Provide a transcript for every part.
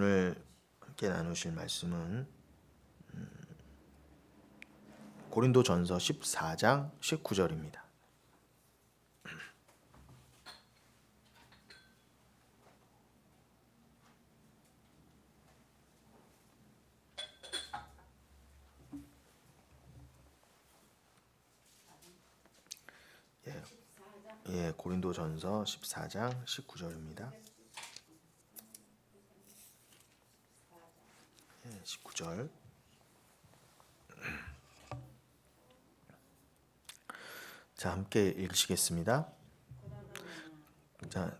오늘 함께 나누실 말씀은 고린도전서 14장 19절입니다. 고린도전서 14장 19절입니다. 19절. 자, 함께 읽으시겠습니다. 자,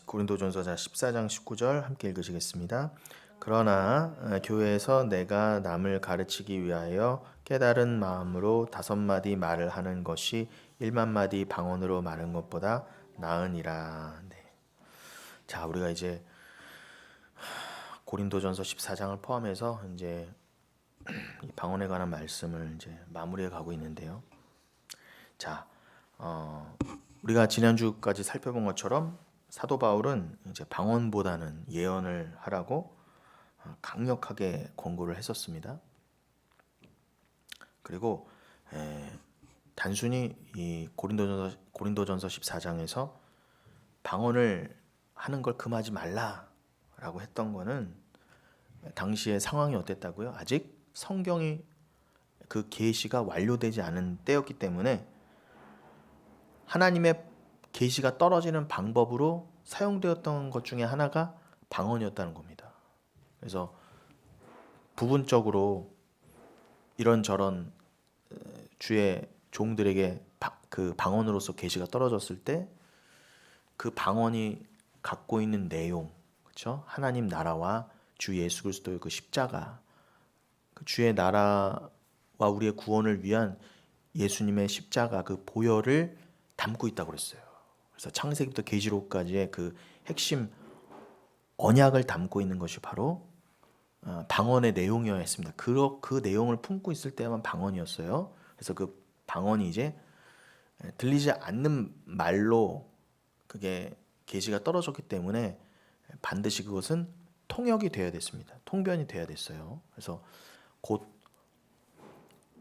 고린도전서 14장 19절 함께 읽으시겠습니다. 그러나 교회에서 내가 남을 가르치기 위하여 깨달은 마음으로 5마디 말을 하는 것이 1만 마디 방언으로 말하는 것보다 나으니라. 네. 자, 우리가 이제 고린도전서 14장을 포함해서 이제 이 방언에 관한 말씀을 이제 마무리해 가고 있는데요. 자, 우리가 지난주까지 살펴본 것처럼 사도 바울은 이제 방언보다는 예언을 하라고 강력하게 권고를 했었습니다. 그리고 단순히 이 고린도전서 14장에서 방언을 하는 걸 금하지 말라라고 했던 거는 당시의 상황이 어땠다고요? 아직 성경이 그 계시가 완료되지 않은 때였기 때문에 하나님의 계시가 떨어지는 방법으로 사용되었던 것 중에 하나가 방언이었다는 겁니다. 그래서 부분적으로 이런저런 주의 종들에게 그 방언으로서 계시가 떨어졌을 때 그 방언이 갖고 있는 내용, 그렇죠? 하나님 나라와 주 예수 그리스도의 그 십자가, 그 주의 나라와 우리의 구원을 위한 예수님의 십자가 그 보혈을 담고 있다고 그랬어요. 그래서 창세기부터 계시록까지의 그 핵심 언약을 담고 있는 것이 바로 방언의 내용이어야 했습니다. 그 내용을 품고 있을 때만 방언이었어요. 그래서 그 방언이 이제 들리지 않는 말로 그게 계시가 떨어졌기 때문에 반드시 그것은 통역이 되어야 됐습니다. 통변이 되어야 됐어요. 그래서 곧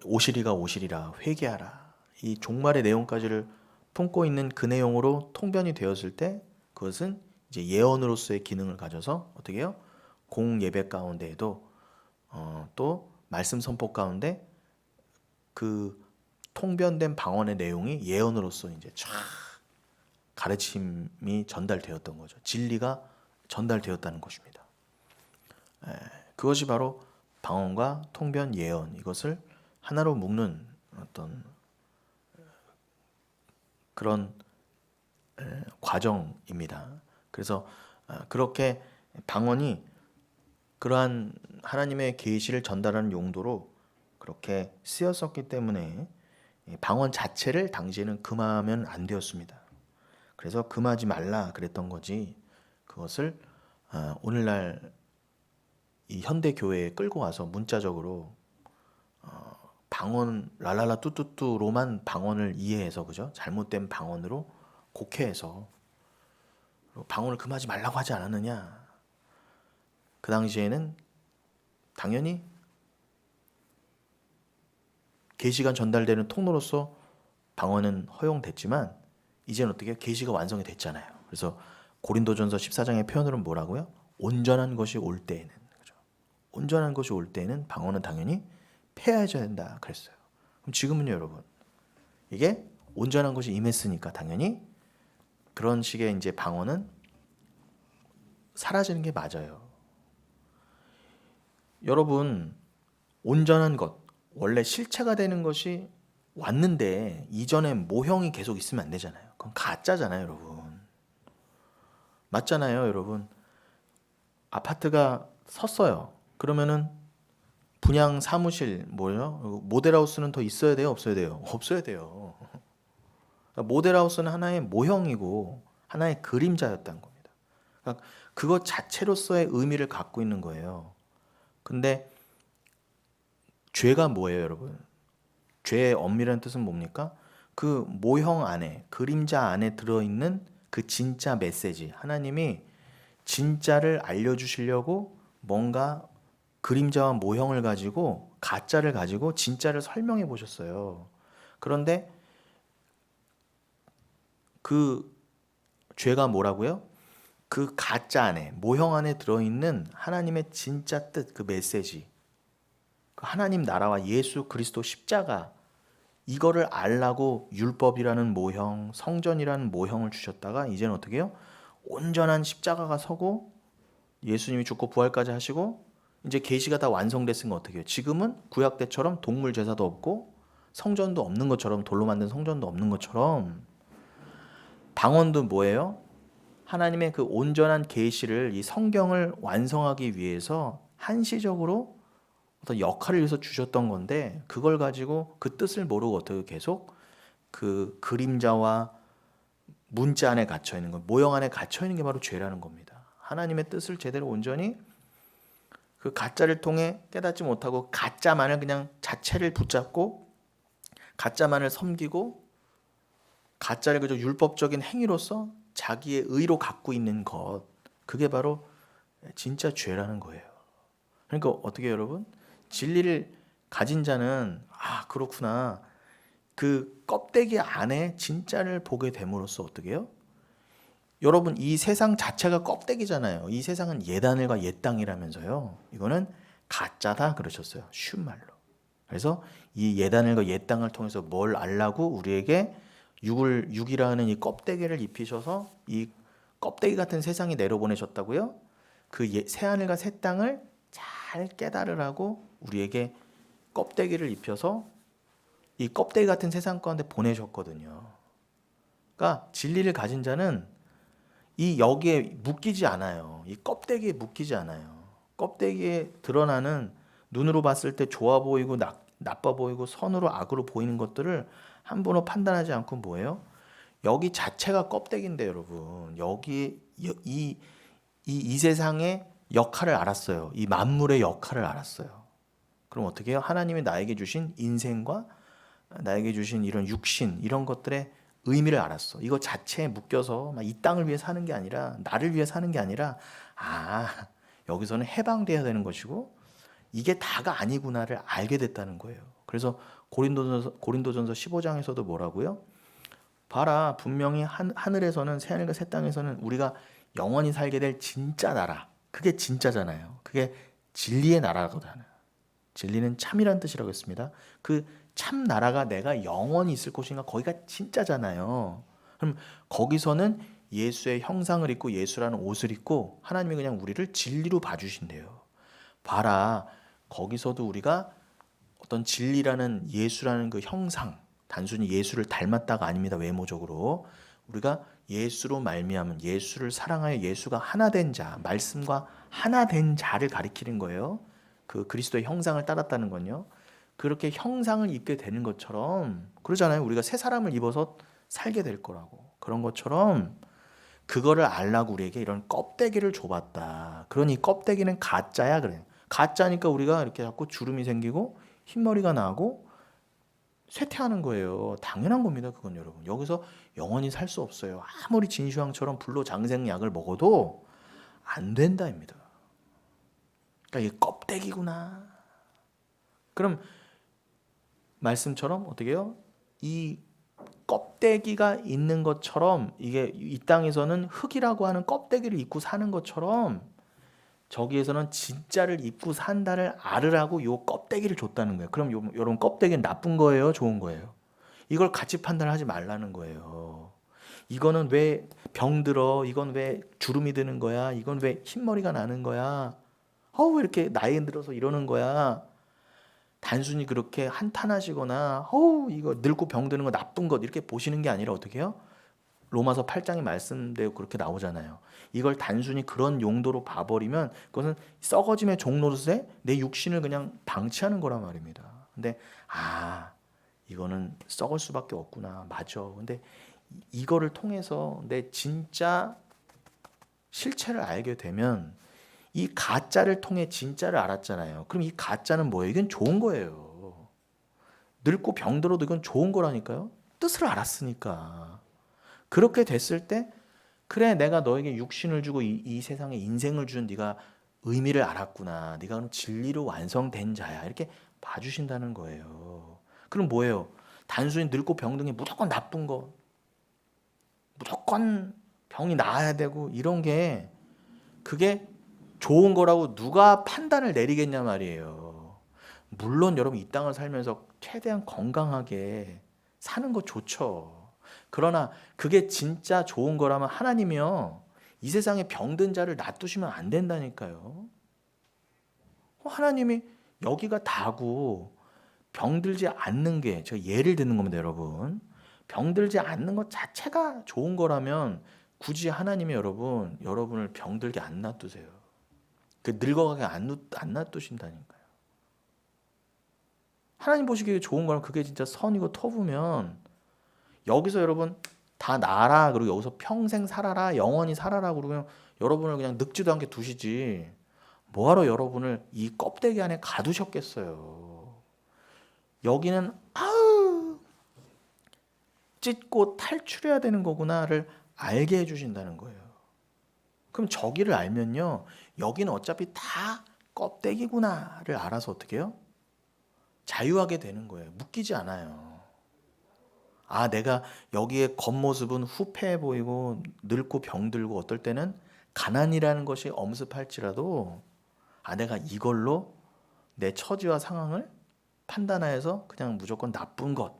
오시리가 오시리라 회개하라, 이 종말의 내용까지를 품고 있는 그 내용으로 통변이 되었을 때 그것은 이제 예언으로서의 기능을 가져서 어떻게 해요? 공예배 가운데에도 또 말씀 선포 가운데 그 통변된 방언의 내용이 예언으로서 이제 쫙 가르침이 전달되었던 거죠. 진리가 전달되었다는 것입니다. 그것이 바로 방언과 통변 예언, 이것을 하나로 묶는 어떤 그런 과정입니다. 그래서 그렇게 방언이 그러한 하나님의 계시를 전달하는 용도로 그렇게 쓰였었기 때문에 방언 자체를 당시에는 금하면 안 되었습니다. 그래서 금하지 말라 그랬던 거지, 그것을 오늘날 이 현대 교회에 끌고 와서 문자적으로 방언 랄랄라 뚜뚜뚜로만 방언을 이해해서, 그죠? 잘못된 방언으로 곡해해서 방언을 금하지 말라고 하지 않았느냐. 그 당시에는 당연히 계시가 전달되는 통로로서 방언은 허용됐지만 이제는 어떻게 계시가 완성이 됐잖아요. 그래서 고린도전서 14장의 표현으로는 뭐라고요? 온전한 것이 올 때에는, 그죠? 온전한 것이 올 때에는 방언은 당연히 폐하여져야 된다 그랬어요. 그럼 지금은요, 여러분, 이게 온전한 것이 임했으니까 당연히 그런 식의 이제 방언은 사라지는 게 맞아요. 여러분, 온전한 것, 원래 실체가 되는 것이 왔는데 이전에 모형이 계속 있으면 안 되잖아요. 그건 가짜잖아요, 여러분. 맞잖아요, 여러분. 아파트가 섰어요. 그러면은 분양 사무실 뭐요? 모델하우스는 더 있어야 돼요, 없어야 돼요? 없어야 돼요. 모델하우스는 하나의 모형이고 하나의 그림자였다는 겁니다. 그러니까 그것 자체로서의 의미를 갖고 있는 거예요. 근데 죄가 뭐예요, 여러분? 죄의 엄밀한 뜻은 뭡니까? 그 모형 안에, 그림자 안에 들어있는 그 진짜 메시지, 하나님이 진짜를 알려주시려고 뭔가 그림자와 모형을 가지고 가짜를 가지고 진짜를 설명해 보셨어요. 그런데 그 죄가 뭐라고요? 그 가짜 안에, 모형 안에 들어있는 하나님의 진짜 뜻, 그 메시지, 그 하나님 나라와 예수 그리스도 십자가, 이거를 알라고 율법이라는 모형, 성전이라는 모형을 주셨다가 이제는 어떻게 해요? 온전한 십자가가 서고 예수님이 죽고 부활까지 하시고 이제 계시가 다 완성됐으니까 어떻게 해요? 지금은 구약 때처럼 동물 제사도 없고 성전도 없는 것처럼, 돌로 만든 성전도 없는 것처럼, 방언도 뭐예요? 하나님의 그 온전한 계시를, 이 성경을 완성하기 위해서 한시적으로 어떤 역할을 위해서 주셨던 건데, 그걸 가지고 그 뜻을 모르고 어떻게 계속 그 그림자와 문자 안에 갇혀 있는 거, 모형 안에 갇혀 있는 게 바로 죄라는 겁니다. 하나님의 뜻을 제대로 온전히 그 가짜를 통해 깨닫지 못하고 가짜만을 그냥 자체를 붙잡고 가짜만을 섬기고 가짜를 그저 율법적인 행위로서 자기의 의로 갖고 있는 것, 그게 바로 진짜 죄라는 거예요. 그러니까 어떻게 여러분? 진리를 가진 자는 그렇구나, 그 껍데기 안에 진짜를 보게 됨으로써 어떻게 해요? 여러분, 이 세상 자체가 껍데기잖아요. 이 세상은 옛하늘과 옛 땅이라면서요. 이거는 가짜다 그러셨어요. 쉬운 말로. 그래서 이 옛하늘과 옛 땅을 통해서 뭘 알라고 우리에게 육이라는 이 껍데기를 입히셔서 이 껍데기 같은 세상에 내려보내셨다고요? 그 새하늘과 새 땅을 잘 깨달으라고 우리에게 껍데기를 입혀서 이 껍데기 같은 세상 가운데 보내셨거든요. 그러니까 진리를 가진 자는 이 여기에 묶이지 않아요. 이 껍데기에 묶이지 않아요. 껍데기에 드러나는, 눈으로 봤을 때 좋아 보이고 나빠 보이고 선으로 악으로 보이는 것들을 한 번도 판단하지 않고 뭐예요? 여기 자체가 껍데기인데 여러분, 여기 이 세상의 역할을 알았어요. 이 만물의 역할을 알았어요. 그럼 어떻게 해요? 하나님이 나에게 주신 인생과 나에게 주신 이런 육신, 이런 것들의 의미를 알았어. 이거 자체에 묶여서 막 이 땅을 위해 사는 게 아니라, 나를 위해 사는 게 아니라, 여기서는 해방돼야 되는 것이고 이게 다가 아니구나를 알게 됐다는 거예요. 그래서 고린도전서 15장에서도 뭐라고요? 봐라, 분명히 하늘에서는, 새하늘과 새 땅에서는 우리가 영원히 살게 될 진짜 나라, 그게 진짜잖아요. 그게 진리의 나라거든. 진리는 참이란 뜻이라고 했습니다. 그 참 나라가 내가 영원히 있을 곳인가, 거기가 진짜잖아요. 그럼 거기서는 예수의 형상을 입고 예수라는 옷을 입고 하나님이 그냥 우리를 진리로 봐주신대요. 봐라, 거기서도 우리가 어떤 진리라는, 예수라는 그 형상, 단순히 예수를 닮았다가 아닙니다. 외모적으로 우리가 예수로 말미암은, 예수를 사랑하여 예수가 하나 된 자, 말씀과 하나 된 자를 가리키는 거예요. 그 그리스도의 형상을 따랐다는 건요. 그렇게 형상을 입게 되는 것처럼, 그러잖아요. 우리가 새 사람을 입어서 살게 될 거라고. 그런 것처럼 그거를 알라고 우리에게 이런 껍데기를 줘봤다. 그러니 껍데기는 가짜야 그래요. 가짜니까 우리가 이렇게 자꾸 주름이 생기고 흰머리가 나고 쇠퇴하는 거예요. 당연한 겁니다. 그건 여러분. 여기서 영원히 살 수 없어요. 아무리 진시황처럼 불로장생약을 먹어도 안 된다입니다. 그러니까 이게 껍데기구나. 그럼 말씀처럼 어떻게 해요? 이 껍데기가 있는 것처럼, 이게 이 땅에서는 흙이라고 하는 껍데기를 입고 사는 것처럼 저기에서는 진짜를 입고 산다를 알으라고 요 껍데기를 줬다는 거예요. 그럼 여러분, 껍데기는 나쁜 거예요? 좋은 거예요? 이걸 같이 판단하지 말라는 거예요. 이거는 왜 병들어? 이건 왜 주름이 드는 거야? 이건 왜 흰머리가 나는 거야? 왜 이렇게 나이 들어서 이러는 거야? 단순히 그렇게 한탄하시거나 이거 늙고 병드는 거 나쁜 것 이렇게 보시는 게 아니라 어떻게 해요? 로마서 8장에 말씀대로 그렇게 나오잖아요. 이걸 단순히 그런 용도로 봐버리면 그것은 썩어짐의 종로릇에 내 육신을 그냥 방치하는 거란 말입니다. 근데 이거는 썩을 수밖에 없구나. 맞아. 근데 이거를 통해서 내 진짜 실체를 알게 되면, 이 가짜를 통해 진짜를 알았잖아요. 그럼 이 가짜는 뭐예요? 이건 좋은 거예요. 늙고 병들어도 이건 좋은 거라니까요. 뜻을 알았으니까. 그렇게 됐을 때, 그래, 내가 너에게 육신을 주고 이 세상에 인생을 준 네가 의미를 알았구나. 네가 그럼 진리로 완성된 자야. 이렇게 봐주신다는 거예요. 그럼 뭐예요? 단순히 늙고 병든 게 무조건 나쁜 거, 무조건 병이 나아야 되고 이런 게 그게 좋은 거라고 누가 판단을 내리겠냐 말이에요. 물론 여러분 이 땅을 살면서 최대한 건강하게 사는 거 좋죠. 그러나 그게 진짜 좋은 거라면 하나님이요, 이 세상에 병든 자를 놔두시면 안 된다니까요. 하나님이 여기가 다고 병들지 않는 게, 제가 예를 드는 겁니다, 여러분. 병들지 않는 것 자체가 좋은 거라면 굳이 하나님이 여러분을 병들게 안 놔두세요. 그 늙어가게 안 놔두신다니까요. 하나님 보시기에 좋은 거라면 그게 진짜 선이고 터부면 여기서 여러분 다 나라, 그리고 여기서 평생 살아라, 영원히 살아라, 그러면 여러분을 그냥 늙지도 않게 두시지 뭐하러 여러분을 이 껍데기 안에 가두셨겠어요. 여기는 찢고 탈출해야 되는 거구나를 알게 해주신다는 거예요. 그럼 저기를 알면요, 여기는 어차피 다 껍데기구나를 알아서 어떻게 해요? 자유하게 되는 거예요. 묶이지 않아요. 아, 내가 여기에 겉모습은 후패해 보이고 늙고 병들고 어떨 때는 가난이라는 것이 엄습할지라도, 아, 내가 이걸로 내 처지와 상황을 판단하여서 그냥 무조건 나쁜 것.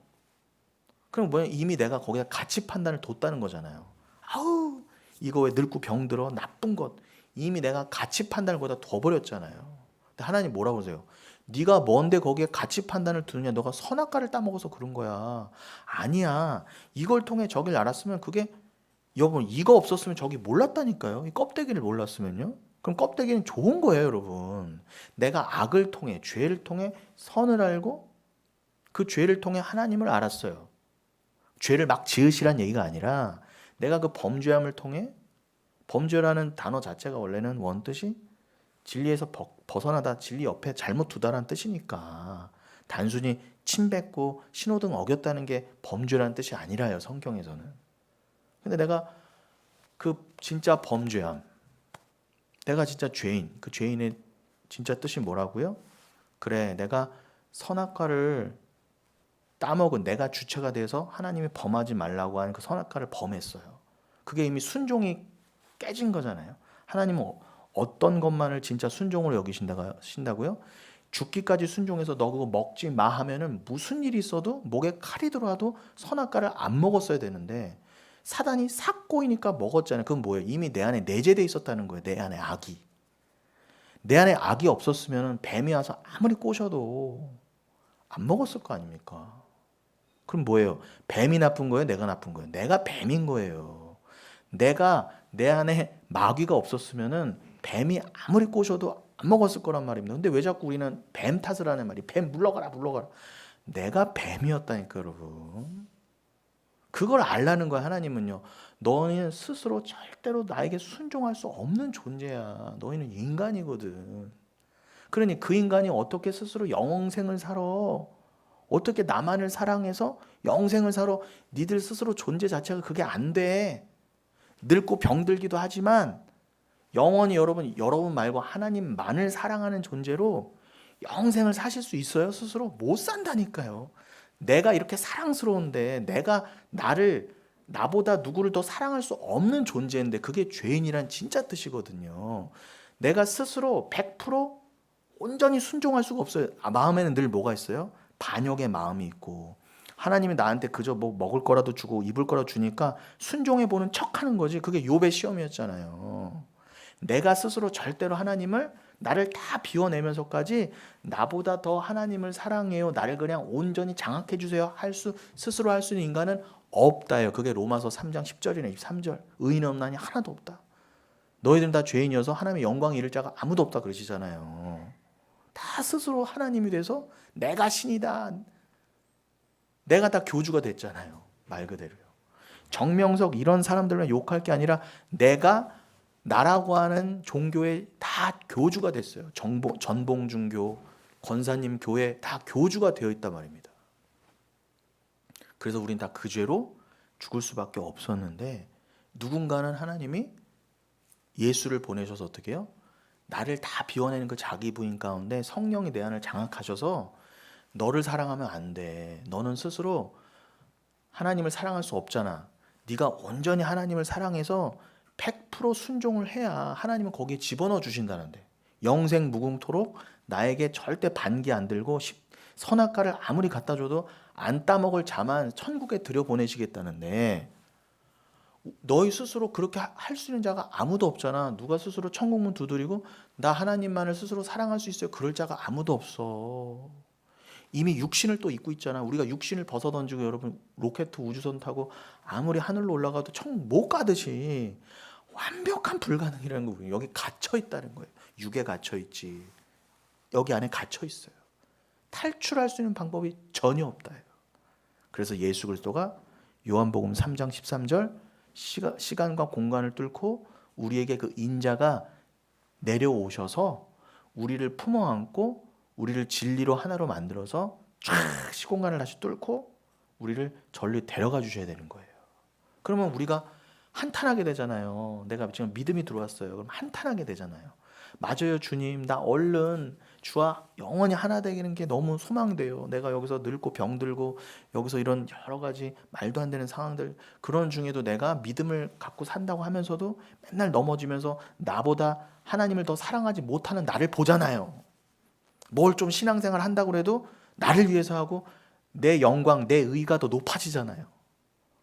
그럼 뭐야? 이미 내가 거기다 가치 판단을 뒀다는 거잖아요. 아우, 이거 왜 늙고 병들어? 나쁜 것. 이미 내가 가치 판단을 거기다 둬버렸잖아요. 근데 하나님 뭐라고 그러세요? 네가 뭔데 거기에 가치 판단을 두느냐? 너가 선악과를 따먹어서 그런 거야. 아니야. 이걸 통해 저길 알았으면 그게, 여러분, 이거 없었으면 저기 몰랐다니까요. 이 껍데기를 몰랐으면요. 그럼 껍데기는 좋은 거예요, 여러분. 내가 악을 통해, 죄를 통해 선을 알고 그 죄를 통해 하나님을 알았어요. 죄를 막 지으시란 얘기가 아니라 내가 그 범죄함을 통해, 범죄라는 단어 자체가 원래는 원뜻이 진리에서 벗어나다, 진리 옆에 잘못 두다라는 뜻이니까 단순히 침 뱉고 신호등 어겼다는 게 범죄라는 뜻이 아니라요, 성경에서는. 근데 내가 그 진짜 범죄함, 내가 진짜 죄인, 그 죄인의 진짜 뜻이 뭐라고요? 그래, 내가 선악과를 따먹은, 내가 주체가 돼서 하나님이 범하지 말라고 하는 그 선악과를 범했어요. 그게 이미 순종이 깨진 거잖아요. 하나님은 어떤 것만을 진짜 순종으로 여기신다고요? 죽기까지 순종해서 너 그거 먹지 마 하면은 무슨 일이 있어도, 목에 칼이 들어와도 선악과를 안 먹었어야 되는데 사단이 싹 꼬이니까 먹었잖아요. 그건 뭐예요? 이미 내 안에 내재돼 있었다는 거예요. 내 안에 악이. 내 안에 악이 없었으면 뱀이 와서 아무리 꼬셔도 안 먹었을 거 아닙니까? 그럼 뭐예요? 뱀이 나쁜 거예요? 내가 나쁜 거예요? 내가 뱀인 거예요. 내가, 내 안에 마귀가 없었으면은 뱀이 아무리 꼬셔도 안 먹었을 거란 말입니다. 근데 왜 자꾸 우리는 뱀 탓을 하는 말이, 뱀 물러가라 물러가라. 내가 뱀이었다니까, 여러분. 그걸 알라는 거야, 하나님은요. 너희는 스스로 절대로 나에게 순종할 수 없는 존재야. 너희는 인간이거든. 그러니 그 인간이 어떻게 스스로 영생을 살아? 어떻게 나만을 사랑해서 영생을 살아? 니들 스스로 존재 자체가 그게 안 돼. 늙고 병들기도 하지만 영원히 여러분 말고 하나님만을 사랑하는 존재로 영생을 사실 수 있어요? 스스로 못 산다니까요. 내가 이렇게 사랑스러운데, 내가 나보다 누구를 더 사랑할 수 없는 존재인데, 그게 죄인이란 진짜 뜻이거든요. 내가 스스로 100% 온전히 순종할 수가 없어요. 마음에는 늘 뭐가 있어요? 반역의 마음이 있고, 하나님이 나한테 그저 뭐 먹을 거라도 주고 입을 거라도 주니까 순종해 보는 척하는 거지. 그게 욥의 시험이었잖아요. 내가 스스로 절대로 하나님을, 나를 다 비워내면서까지 나보다 더 하나님을 사랑해요, 나를 그냥 온전히 장악해 주세요 스스로 할 수 있는 인간은 없다요. 그게 로마서 3장 10절이네, 23절. 의인 없나니 하나도 없다. 너희들은 다 죄인이어서 하나님의 영광 이를 자가 아무도 없다 그러시잖아요. 다 스스로 하나님이 돼서 내가 신이다, 내가 다 교주가 됐잖아요. 말 그대로요. 정명석 이런 사람들만 욕할 게 아니라 내가 나라고 하는 종교에 다 교주가 됐어요. 전봉준교, 권사님 교회 다 교주가 되어 있단 말입니다. 그래서 우린 다 그 죄로 죽을 수밖에 없었는데, 누군가는 하나님이 예수를 보내셔서 어떻게 해요? 나를 다 비워내는 그 자기 부인 가운데 성령이 내 안을 장악하셔서 너를 사랑하면 안 돼. 너는 스스로 하나님을 사랑할 수 없잖아. 네가 온전히 하나님을 사랑해서 100% 순종을 해야 하나님은 거기에 집어넣어 주신다는데. 영생 무궁토록 나에게 절대 반기 안 들고 선악과를 아무리 갖다 줘도 안 따먹을 자만 천국에 들여보내시겠다는데 너희 스스로 그렇게 할 수 있는 자가 아무도 없잖아. 누가 스스로 천국문 두드리고 나 하나님만을 스스로 사랑할 수 있어요. 그럴 자가 아무도 없어. 이미 육신을 또 입고 있잖아. 우리가 육신을 벗어던지고 여러분 로켓 우주선 타고 아무리 하늘로 올라가도 천국 못 가듯이 완벽한 불가능이라는 거 여기 갇혀 있다는 거예요. 육에 갇혀 있지. 여기 안에 갇혀 있어요. 탈출할 수 있는 방법이 전혀 없다. 그래서 예수 그리스도가 요한복음 3장 13절 시간과 공간을 뚫고 우리에게 그 인자가 내려오셔서 우리를 품어 안고 우리를 진리로 하나로 만들어서 쫙 시공간을 다시 뚫고 우리를 절리 데려가 주셔야 되는 거예요. 그러면 우리가 한탄하게 되잖아요. 내가 지금 믿음이 들어왔어요. 그럼 한탄하게 되잖아요. 맞아요, 주님. 나 얼른 주와 영원히 하나 되는 게 너무 소망돼요. 내가 여기서 늙고 병들고 여기서 이런 여러 가지 말도 안 되는 상황들 그런 중에도 내가 믿음을 갖고 산다고 하면서도 맨날 넘어지면서 나보다 하나님을 더 사랑하지 못하는 나를 보잖아요. 뭘 좀 신앙생활 한다고 해도 나를 위해서 하고 내 영광, 내 의가 더 높아지잖아요.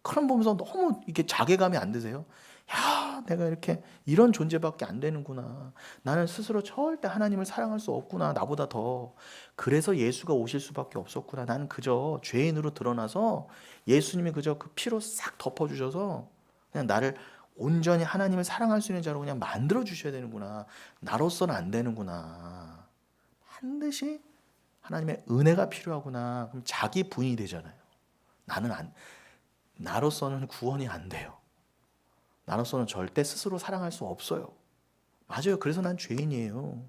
그런 보면서 너무 이게 자괴감이 안 드세요? 야, 내가 이렇게 이런 존재밖에 안 되는구나. 나는 스스로 절대 하나님을 사랑할 수 없구나. 나보다 더. 그래서 예수가 오실 수밖에 없었구나. 나는 그저 죄인으로 드러나서 예수님이 그저 그 피로 싹 덮어주셔서 그냥 나를 온전히 하나님을 사랑할 수 있는 자로 그냥 만들어 주셔야 되는구나. 나로서는 안 되는구나. 반드시 하나님의 은혜가 필요하구나. 그럼 자기 부인이 되잖아요. 나로서는 구원이 안 돼요. 나로서는 절대 스스로 사랑할 수 없어요. 맞아요. 그래서 난 죄인이에요.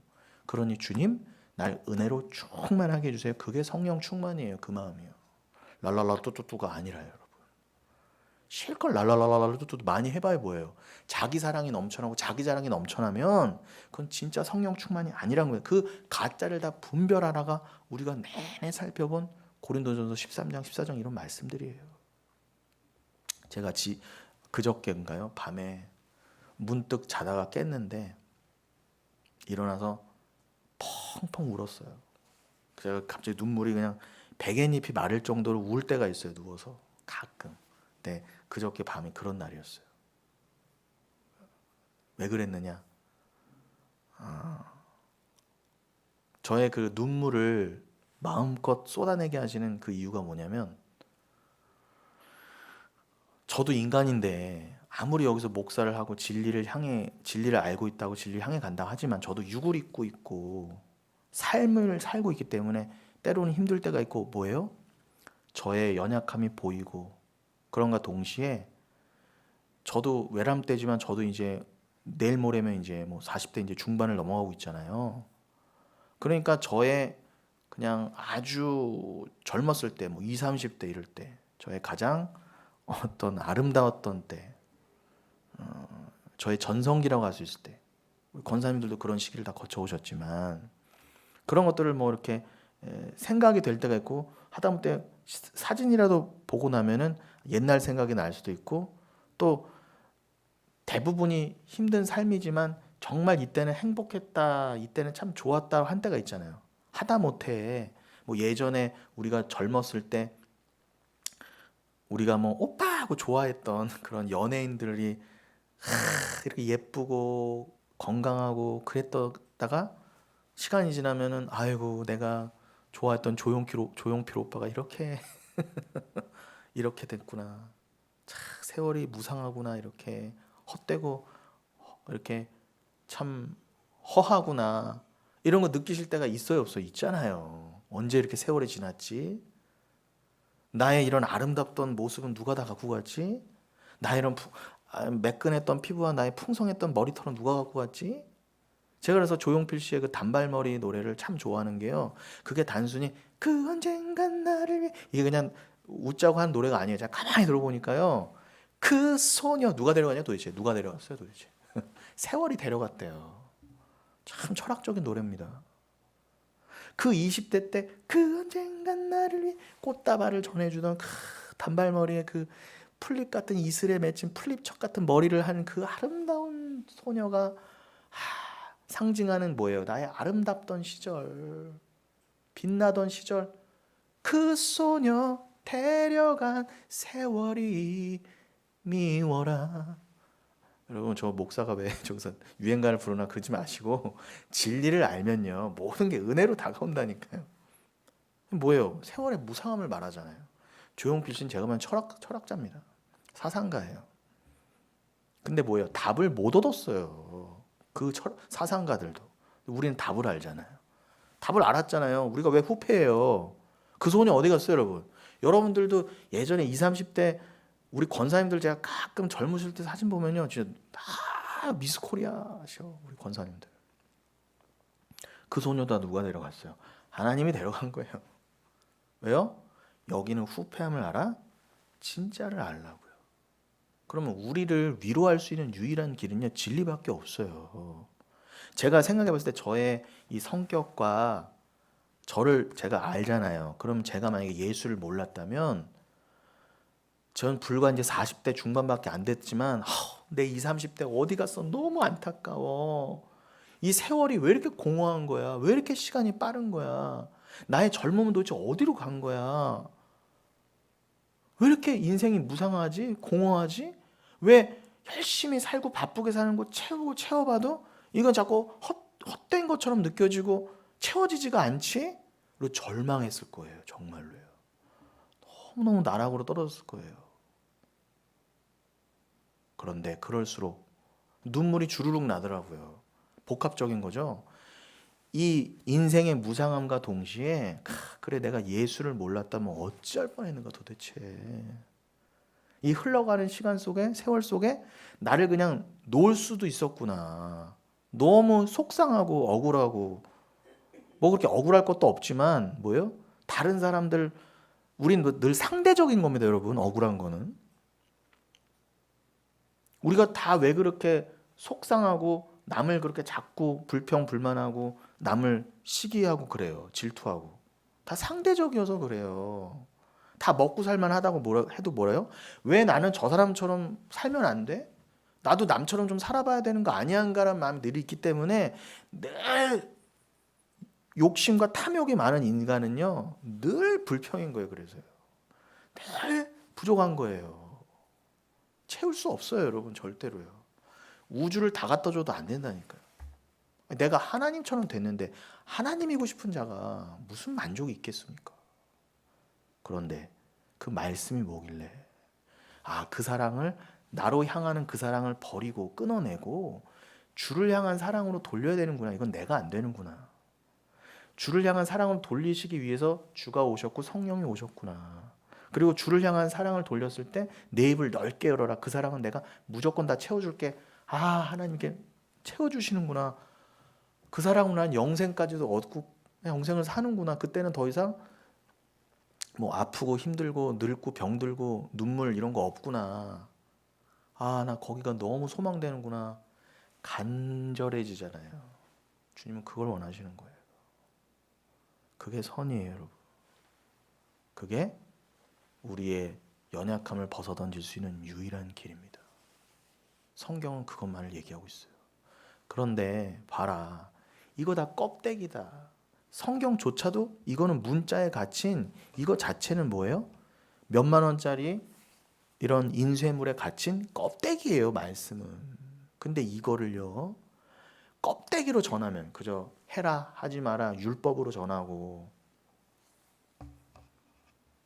그러니 주님, 날 은혜로 충만하게 해주세요. 그게 성령 충만이에요. 그 마음이요. 랄랄라 뚜뚜뚜가 아니라요, 여러분. 실컷 랄랄랄랄라 뚜뚜뚜 많이 해봐야 뭐예요. 자기 사랑이 넘쳐나고 자기 자랑이 넘쳐나면 그건 진짜 성령 충만이 아니란 거예요. 그 가짜를 다 분별하다가 우리가 내내 살펴본 고린도전서 13장 14장 이런 말씀들이에요. 제가 그저께인가요? 밤에 문득 자다가 깼는데 일어나서 펑펑 울었어요. 제가 갑자기 눈물이 그냥 백엔잎이 마를 정도로 울 때가 있어요. 누워서 가끔. 네, 그저께 밤이 그런 날이었어요. 왜 그랬느냐? 저의 그 눈물을 마음껏 쏟아내게 하시는 그 이유가 뭐냐면 저도 인간인데 아무리 여기서 목사를 하고 진리를 알고 있다고 진리를 향해 간다 하지만 저도 육을 입고 있고 삶을 살고 있기 때문에 때로는 힘들 때가 있고 뭐예요? 저의 연약함이 보이고 그런가 동시에 저도 외람 때지만 저도 이제 내일 모레면 이제 뭐 40대 이제 중반을 넘어가고 있잖아요. 그러니까 저의 그냥 아주 젊었을 때 뭐 20, 30대 이럴 때 저의 가장 어떤 아름다웠던 때 저의 전성기라고 할 수 있을 때 권사님들도 그런 시기를 다 거쳐오셨지만 그런 것들을 뭐 이렇게 생각이 될 때가 있고 하다못해 사진이라도 보고 나면은 옛날 생각이 날 수도 있고 또 대부분이 힘든 삶이지만 정말 이때는 행복했다 이때는 참 좋았다 한 때가 있잖아요. 하다못해 뭐 예전에 우리가 젊었을 때 우리가 뭐 오빠 하고 좋아했던 그런 연예인들이 이렇게 예쁘고 건강하고 그랬다가 시간이 지나면은 아이고 내가 좋아했던 조용필 오빠가 이렇게 이렇게 됐구나. 참 세월이 무상하구나. 이렇게 헛되고 이렇게 참 허하구나. 이런 거 느끼실 때가 있어요, 없어요? 있잖아요. 언제 이렇게 세월이 지났지? 나의 이런 아름답던 모습은 누가 다 갖고 갔지? 나의 이런 매끈했던 피부와 나의 풍성했던 머리털은 누가 갖고 갔지? 제가 그래서 조용필 씨의 그 단발머리 노래를 참 좋아하는 게요. 그게 단순히 그 언젠간 나를 위해 이게 그냥 웃자고 한 노래가 아니에요. 제가 가만히 들어보니까요. 그 소녀 누가 데려가냐 도대체? 누가 데려갔어요 도대체? 세월이 데려갔대요. 참 철학적인 노래입니다. 그 20대 때 그 언젠간 나를 위해 꽃다발을 전해주던 그 단발머리에 그 풀잎 같은 이슬에 맺힌 풀잎척 같은 머리를 한 그 아름다운 소녀가 상징하는 뭐예요? 나의 아름답던 시절, 빛나던 시절, 그 소녀 데려간 세월이 미워라. 여러분, 저 목사가 왜 저기서 유행가를 부르나 그러지 마시고 진리를 알면요 모든 게 은혜로 다가온다니까요. 뭐예요? 세월의 무상함을 말하잖아요. 조용필 씨는 제가 보면 철학자입니다. 사상가예요. 근데 뭐예요? 답을 못 얻었어요. 그 사상가들도. 우리는 답을 알잖아요. 답을 알았잖아요. 우리가 왜 후패예요? 그 소녀 어디 갔어요, 여러분? 여러분들도 예전에 20, 30대 우리 권사님들 제가 가끔 젊으실 때 사진 보면요, 진짜 다 미스 코리아셔, 우리 권사님들. 그 소녀 다 누가 데려갔어요? 하나님이 데려간 거예요. 왜요? 여기는 후패함을 알아? 진짜를 알라고요. 그러면 우리를 위로할 수 있는 유일한 길은요, 진리밖에 없어요. 제가 생각해 봤을 때 저의 이 성격과 저를 제가 알잖아요. 그럼 제가 만약에 예수를 몰랐다면 전 불과 이제 40대 중반밖에 안 됐지만 내 20, 30대 어디 갔어? 너무 안타까워. 이 세월이 왜 이렇게 공허한 거야? 왜 이렇게 시간이 빠른 거야? 나의 젊음은 도대체 어디로 간 거야? 왜 이렇게 인생이 무상하지? 공허하지? 왜 열심히 살고 바쁘게 사는 거 채워봐도 이건 자꾸 헛된 것처럼 느껴지고 채워지지가 않지? 그리고 절망했을 거예요. 정말로요. 너무너무 나락으로 떨어졌을 거예요. 그런데 그럴수록 눈물이 주르륵 나더라고요. 복합적인 거죠. 이 인생의 무상함과 동시에 그래 내가 예수를 몰랐다면 어찌할 뻔했는가 도대체. 이 흘러가는 시간 속에 세월 속에 나를 그냥 놓을 수도 있었구나. 너무 속상하고 억울하고 뭐 그렇게 억울할 것도 없지만 뭐예요? 다른 사람들 우린 늘 상대적인 겁니다, 여러분. 억울한 거는 우리가 다 왜 그렇게 속상하고 남을 그렇게 자꾸 불평불만하고 남을 시기하고 그래요. 질투하고 다 상대적이어서 그래요. 다 먹고 살만하다고 해도 뭐래요? 왜 나는 저 사람처럼 살면 안 돼? 나도 남처럼 좀 살아봐야 되는 거 아니한가라는 마음이 늘 있기 때문에 늘 욕심과 탐욕이 많은 인간은요 늘 불평인 거예요. 그래서요 늘 부족한 거예요. 채울 수 없어요, 여러분. 절대로요. 우주를 다 갖다 줘도 안 된다니까요. 내가 하나님처럼 됐는데 하나님이고 싶은 자가 무슨 만족이 있겠습니까? 그런데 그 말씀이 뭐길래 그 사랑을 나로 향하는 그 사랑을 버리고 끊어내고 주를 향한 사랑으로 돌려야 되는구나. 이건 내가 안 되는구나. 주를 향한 사랑을 돌리시기 위해서 주가 오셨고 성령이 오셨구나. 그리고 주를 향한 사랑을 돌렸을 때 내 입을 넓게 열어라. 그 사랑은 내가 무조건 다 채워줄게. 하나님께 채워주시는구나. 그 사랑으로 난 영생까지도 얻고 영생을 사는구나. 그때는 더 이상 뭐 아프고 힘들고 늙고 병들고 눈물 이런 거 없구나. 나 거기가 너무 소망되는구나. 간절해지잖아요. 주님은 그걸 원하시는 거예요. 그게 선이에요, 여러분. 그게 우리의 연약함을 벗어던질 수 있는 유일한 길입니다. 성경은 그것만을 얘기하고 있어요. 그런데 봐라, 이거 다 껍데기다. 성경조차도 이거는 문자에 갇힌 이거 자체는 뭐예요? 몇만 원짜리 이런 인쇄물에 갇힌 껍데기예요, 말씀은. 근데 이거를요 껍데기로 전하면 그저 해라 하지 마라 율법으로 전하고,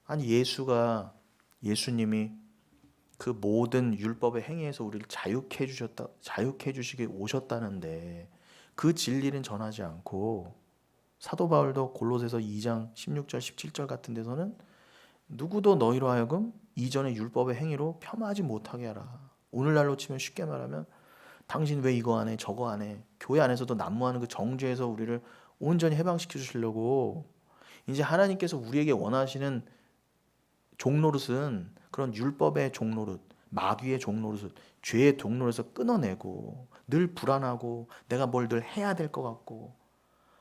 아니 예수님이 그 모든 율법의 행위에서 우리를 자유케 해주시기 오셨다는데 그 진리는 전하지 않고, 사도 바울도 골로새서 2장 16절 17절 같은 데서는 누구도 너희로 하여금 이전의 율법의 행위로 폄하하지 못하게 하라. 오늘날로 치면 쉽게 말하면 당신 왜 이거 안 해 저거 안 해, 교회 안에서도 난무하는 그 정죄에서 우리를 온전히 해방시켜 주시려고 이제 하나님께서 우리에게 원하시는 종노릇은 그런 율법의 종노릇, 마귀의 종노릇을, 죄의 종노릇에서 끊어내고 늘 불안하고 내가 뭘 늘 해야 될 것 같고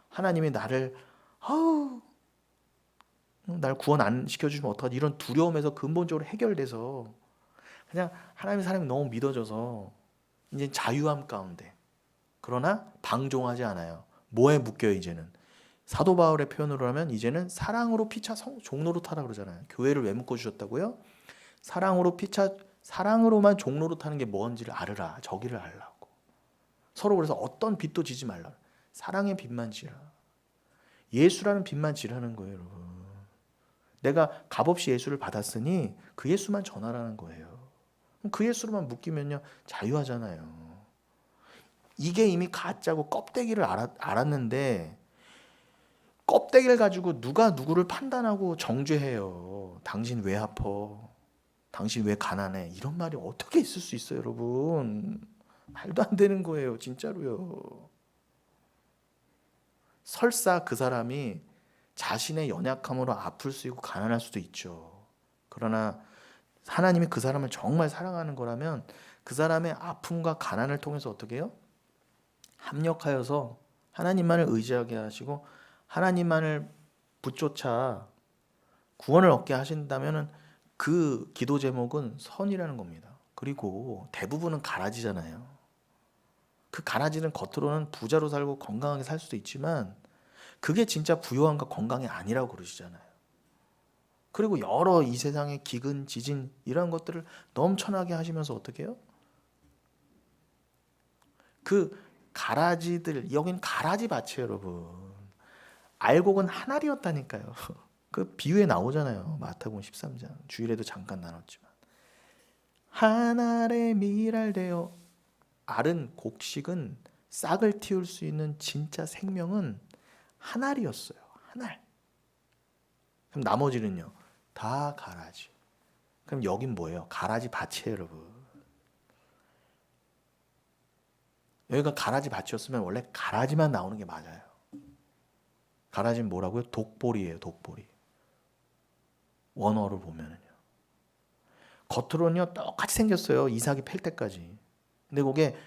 하나님이 나를 아우 날 구원 안 시켜주시면 어떡하지 이런 두려움에서 근본적으로 해결돼서 그냥 하나님의 사람이 너무 믿어져서 이제 자유함 가운데 그러나 방종하지 않아요. 뭐에 묶여요 이제는. 사도 바울의 표현으로 하면 이제는 사랑으로 피차 종노릇하라 그러잖아요. 교회를 왜 묶어주셨다고요? 사랑으로 피차 사랑으로만 종노릇하는 게 뭔지를 알으라. 저기를 알라고. 서로 그래서 어떤 빚도 지지 말라. 사랑의 빚만 지라. 예수라는 빚만 지라는 거예요 여러분. 내가 값없이 예수를 받았으니 그 예수만 전하라는 거예요. 그 예수로만 묶이면요 자유하잖아요. 이게 이미 가짜고 껍데기를 알았는데 껍데기를 가지고 누가 누구를 판단하고 정죄해요. 당신 왜 아파? 당신 왜 가난해? 이런 말이 어떻게 있을 수 있어요 여러분. 말도 안 되는 거예요 진짜로요. 설사 그 사람이 자신의 연약함으로 아플 수 있고 가난할 수도 있죠. 그러나 하나님이 그 사람을 정말 사랑하는 거라면 그 사람의 아픔과 가난을 통해서 어떻게 해요? 합력하여서 하나님만을 의지하게 하시고 하나님만을 붙쫓아 구원을 얻게 하신다면 그 기도 제목은 선이라는 겁니다. 그리고 대부분은 가라지잖아요. 그 가라지는 겉으로는 부자로 살고 건강하게 살 수도 있지만 그게 진짜 부요함과 건강이 아니라고 그러시잖아요. 그리고 여러 이 세상의 기근, 지진 이런 것들을 넘쳐나게 하시면서 어떻게 해요? 그 가라지들, 여긴 가라지 밭이에요 여러분. 알곡은 한 알이었다니까요. 그 비유에 나오잖아요. 마태복음 13장. 주일에도 잠깐 나눴지만. 한 알의 밀알되어 알은 곡식은 싹을 틔울 수 있는 진짜 생명은 한 알이었어요. 한 알. 그럼 나머지는요. 다 가라지. 그럼 여긴 뭐예요? 가라지 밭이에요 여러분. 여기가 가라지 밭이었으면 원래 가라지만 나오는 게 맞아요. 가라지는 뭐라고요? 독보리예요 독보리. 원어를 보면은요. 겉으로는요 똑같이 생겼어요. 이삭이 팰 때까지. 근데 그게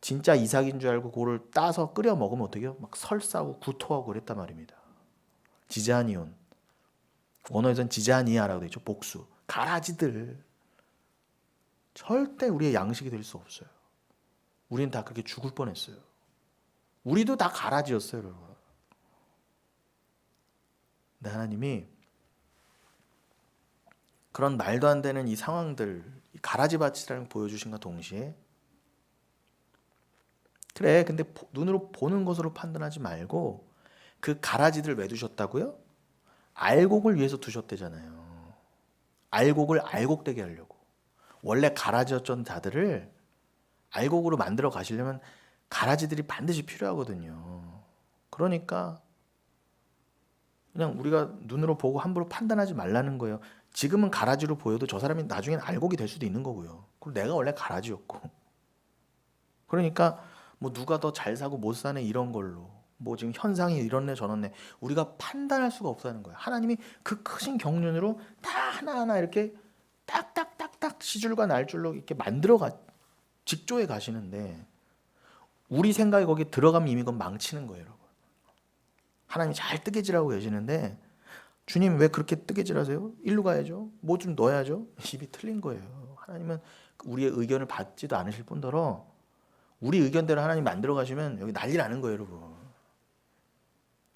진짜 이삭인 줄 알고 그거를 따서 끓여 먹으면 어떻게 해요? 막 설사고 구토하고 그랬단 말입니다. 지자니온. 원어에선 지자니아라고 되어 있죠. 복수. 가라지들. 절대 우리의 양식이 될 수 없어요. 우리는 다 그렇게 죽을 뻔했어요. 우리도 다 가라지였어요 여러분. 근데 하나님이 그런 말도 안 되는 이 상황들, 이 가라지밭이라는 걸 보여주신과 동시에 그래 근데 눈으로 보는 것으로 판단하지 말고 그 가라지들을 왜 두셨다고요? 알곡을 위해서 두셨대잖아요. 알곡을 알곡되게 하려고. 원래 가라지였던 자들을 알곡으로 만들어 가시려면 가라지들이 반드시 필요하거든요. 그러니까 그냥 우리가 눈으로 보고 함부로 판단하지 말라는 거예요. 지금은 가라지로 보여도 저 사람이 나중엔 알곡이 될 수도 있는 거고요. 그리고 내가 원래 가라지였고. 그러니까 뭐 누가 더 잘 사고 못 사네 이런 걸로 뭐 지금 현상이 이렇네 저렇네 우리가 판단할 수가 없다는 거예요. 하나님이 그 크신 경륜으로 다 하나하나 이렇게 딱딱딱딱 시줄과 날줄로 이렇게 만들어가 직조해 가시는데 우리 생각이 거기 들어가면 이미 그건 망치는 거예요 여러분. 하나님이 잘 뜨개질하고 계시는데 주님 왜 그렇게 뜨개질하세요? 일로 가야죠. 뭐 좀 넣어야죠. 입이 틀린 거예요. 하나님은 우리의 의견을 받지도 않으실 뿐더러 우리 의견대로 하나님 만들어 가시면 여기 난리 나는 거예요 여러분.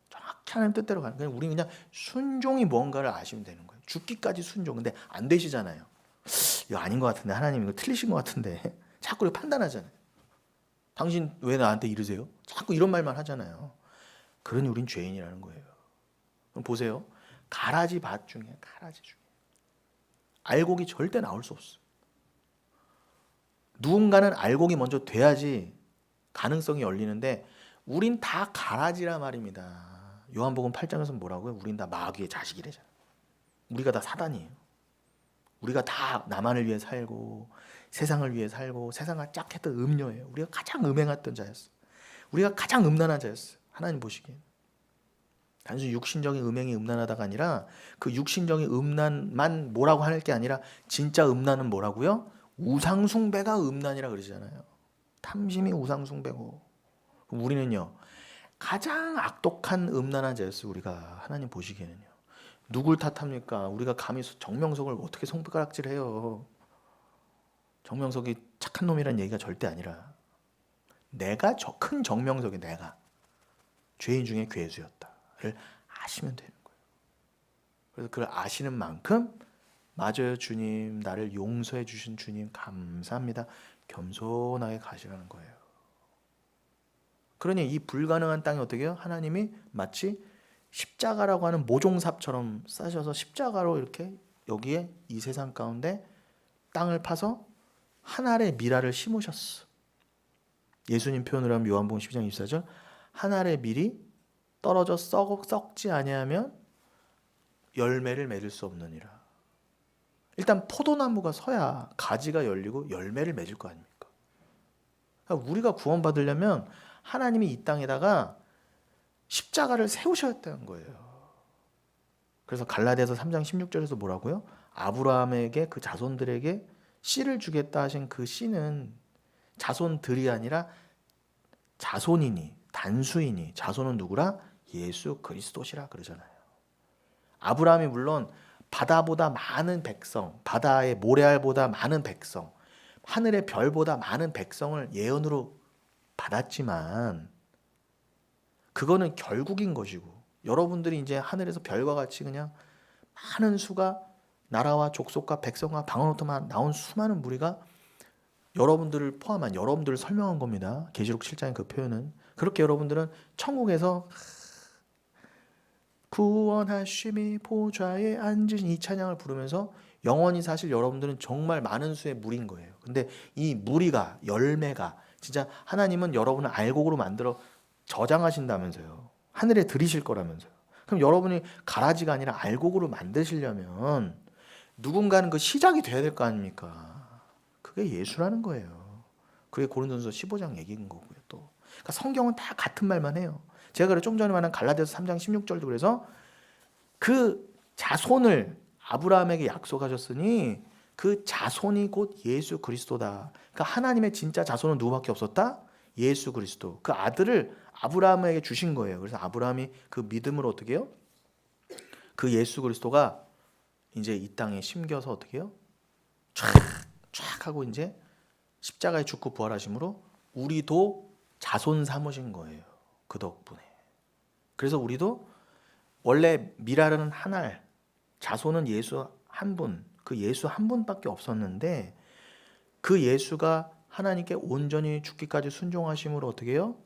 정확히 하나님 뜻대로 가는 거예요. 우리는 그냥 순종이 뭔가를 아시면 되는 거예요. 죽기까지 순종. 근데 안 되시잖아요. 이거 아닌 것 같은데 하나님 이거 틀리신 것 같은데 자꾸 이렇게 판단하잖아요. 당신 왜 나한테 이러세요? 자꾸 이런 말만 하잖아요. 그러니 우린 죄인이라는 거예요. 그럼 보세요. 가라지 밭 중에 가라지 중에 알곡이 절대 나올 수 없어. 누군가는 알곡이 먼저 돼야지 가능성이 열리는데 우린 다 가라지라 말입니다. 요한복음 8장에서 뭐라고요? 우린 다 마귀의 자식이래잖아. 우리가 다 사단이에요. 우리가 다 나만을 위해 살고 세상을 위해 살고 세상을 짝 했던 음녀예요. 우리가 가장 음행했던 자였어. 우리가 가장 음란한 자였어. 하나님 보시기엔. 단순히 육신적인 음행이 음란하다가 아니라 그 육신적인 음란만 뭐라고 할 게 아니라 진짜 음란은 뭐라고요? 우상숭배가 음란이라 그러잖아요. 탐심이 우상숭배고. 우리는요 가장 악독한 음란한 자였어요. 우리가 하나님 보시기에는요. 누굴 탓합니까? 우리가 감히 정명석을 어떻게 손가락질해요? 정명석이 착한 놈이란 얘기가 절대 아니라 내가 큰 정명석이 내가 죄인 중에 괴수였다를 아시면 되는 거예요. 그래서 그걸 아시는 만큼 맞아요 주님, 나를 용서해 주신 주님 감사합니다. 겸손하게 가시라는 거예요. 그러니 이 불가능한 땅이 어떻게 해요? 하나님이 마치 십자가라고 하는 모종삽처럼 싸셔서 십자가로 이렇게 여기에 이 세상 가운데 땅을 파서 한 알의 밀알을 심으셨어. 예수님 표현으로 하면 요한복음 12장 24절 한 알의 밀이 떨어져 썩지 아니하면 열매를 맺을 수 없느니라. 일단 포도나무가 서야 가지가 열리고 열매를 맺을 거 아닙니까? 그러니까 우리가 구원받으려면 하나님이 이 땅에다가 십자가를 세우셨다는 거예요. 그래서 갈라디아서 3장 16절에서 뭐라고요? 아브라함에게 그 자손들에게 씨를 주겠다 하신 그 씨는 자손들이 아니라 자손이니 단수이니 자손은 누구라? 예수 그리스도시라 그러잖아요. 아브라함이 물론 바다보다 많은 백성, 바다의 모래알보다 많은 백성, 하늘의 별보다 많은 백성을 예언으로 받았지만 그거는 결국인 것이고 여러분들이 이제 하늘에서 별과 같이 그냥 많은 수가 나라와 족속과 백성과 방언으로만 나온 수많은 무리가 여러분들을 포함한 여러분들을 설명한 겁니다. 계시록 7장의 그 표현은 그렇게 여러분들은 천국에서 구원하심이 보좌에 앉으신 이 찬양을 부르면서 영원히 사실 여러분들은 정말 많은 수의 무리인 거예요. 근데 이 무리가 열매가 진짜 하나님은 여러분을 알곡으로 만들어 저장하신다면서요. 하늘에 들이실 거라면서요. 그럼 여러분이 가라지가 아니라 알곡으로 만드시려면 누군가는 그 시작이 돼야 될 거 아닙니까? 그게 예수라는 거예요. 그게 고린도전서 15장 얘기인 거고요. 또 그러니까 성경은 다 같은 말만 해요. 제가 그래 좀 전에 말한 갈라디아서 3장 16절도 그래서 그 자손을 아브라함에게 약속하셨으니 그 자손이 곧 예수 그리스도다. 그러니까 하나님의 진짜 자손은 누구밖에 없었다? 예수 그리스도. 그 아들을 아브라함에게 주신 거예요. 그래서 아브라함이 그 믿음으로 어떻게 해요? 그 예수 그리스도가 이제 이 땅에 심겨서 어떻게 해요? 쫙 하고 이제 십자가에 죽고 부활하심으로 우리도 자손 삼으신 거예요. 그 덕분에. 그래서 우리도 원래 미라는 한 알, 자손은 예수 한 분, 그 예수 한 분밖에 없었는데 그 예수가 하나님께 온전히 죽기까지 순종하심으로 어떻게 해요?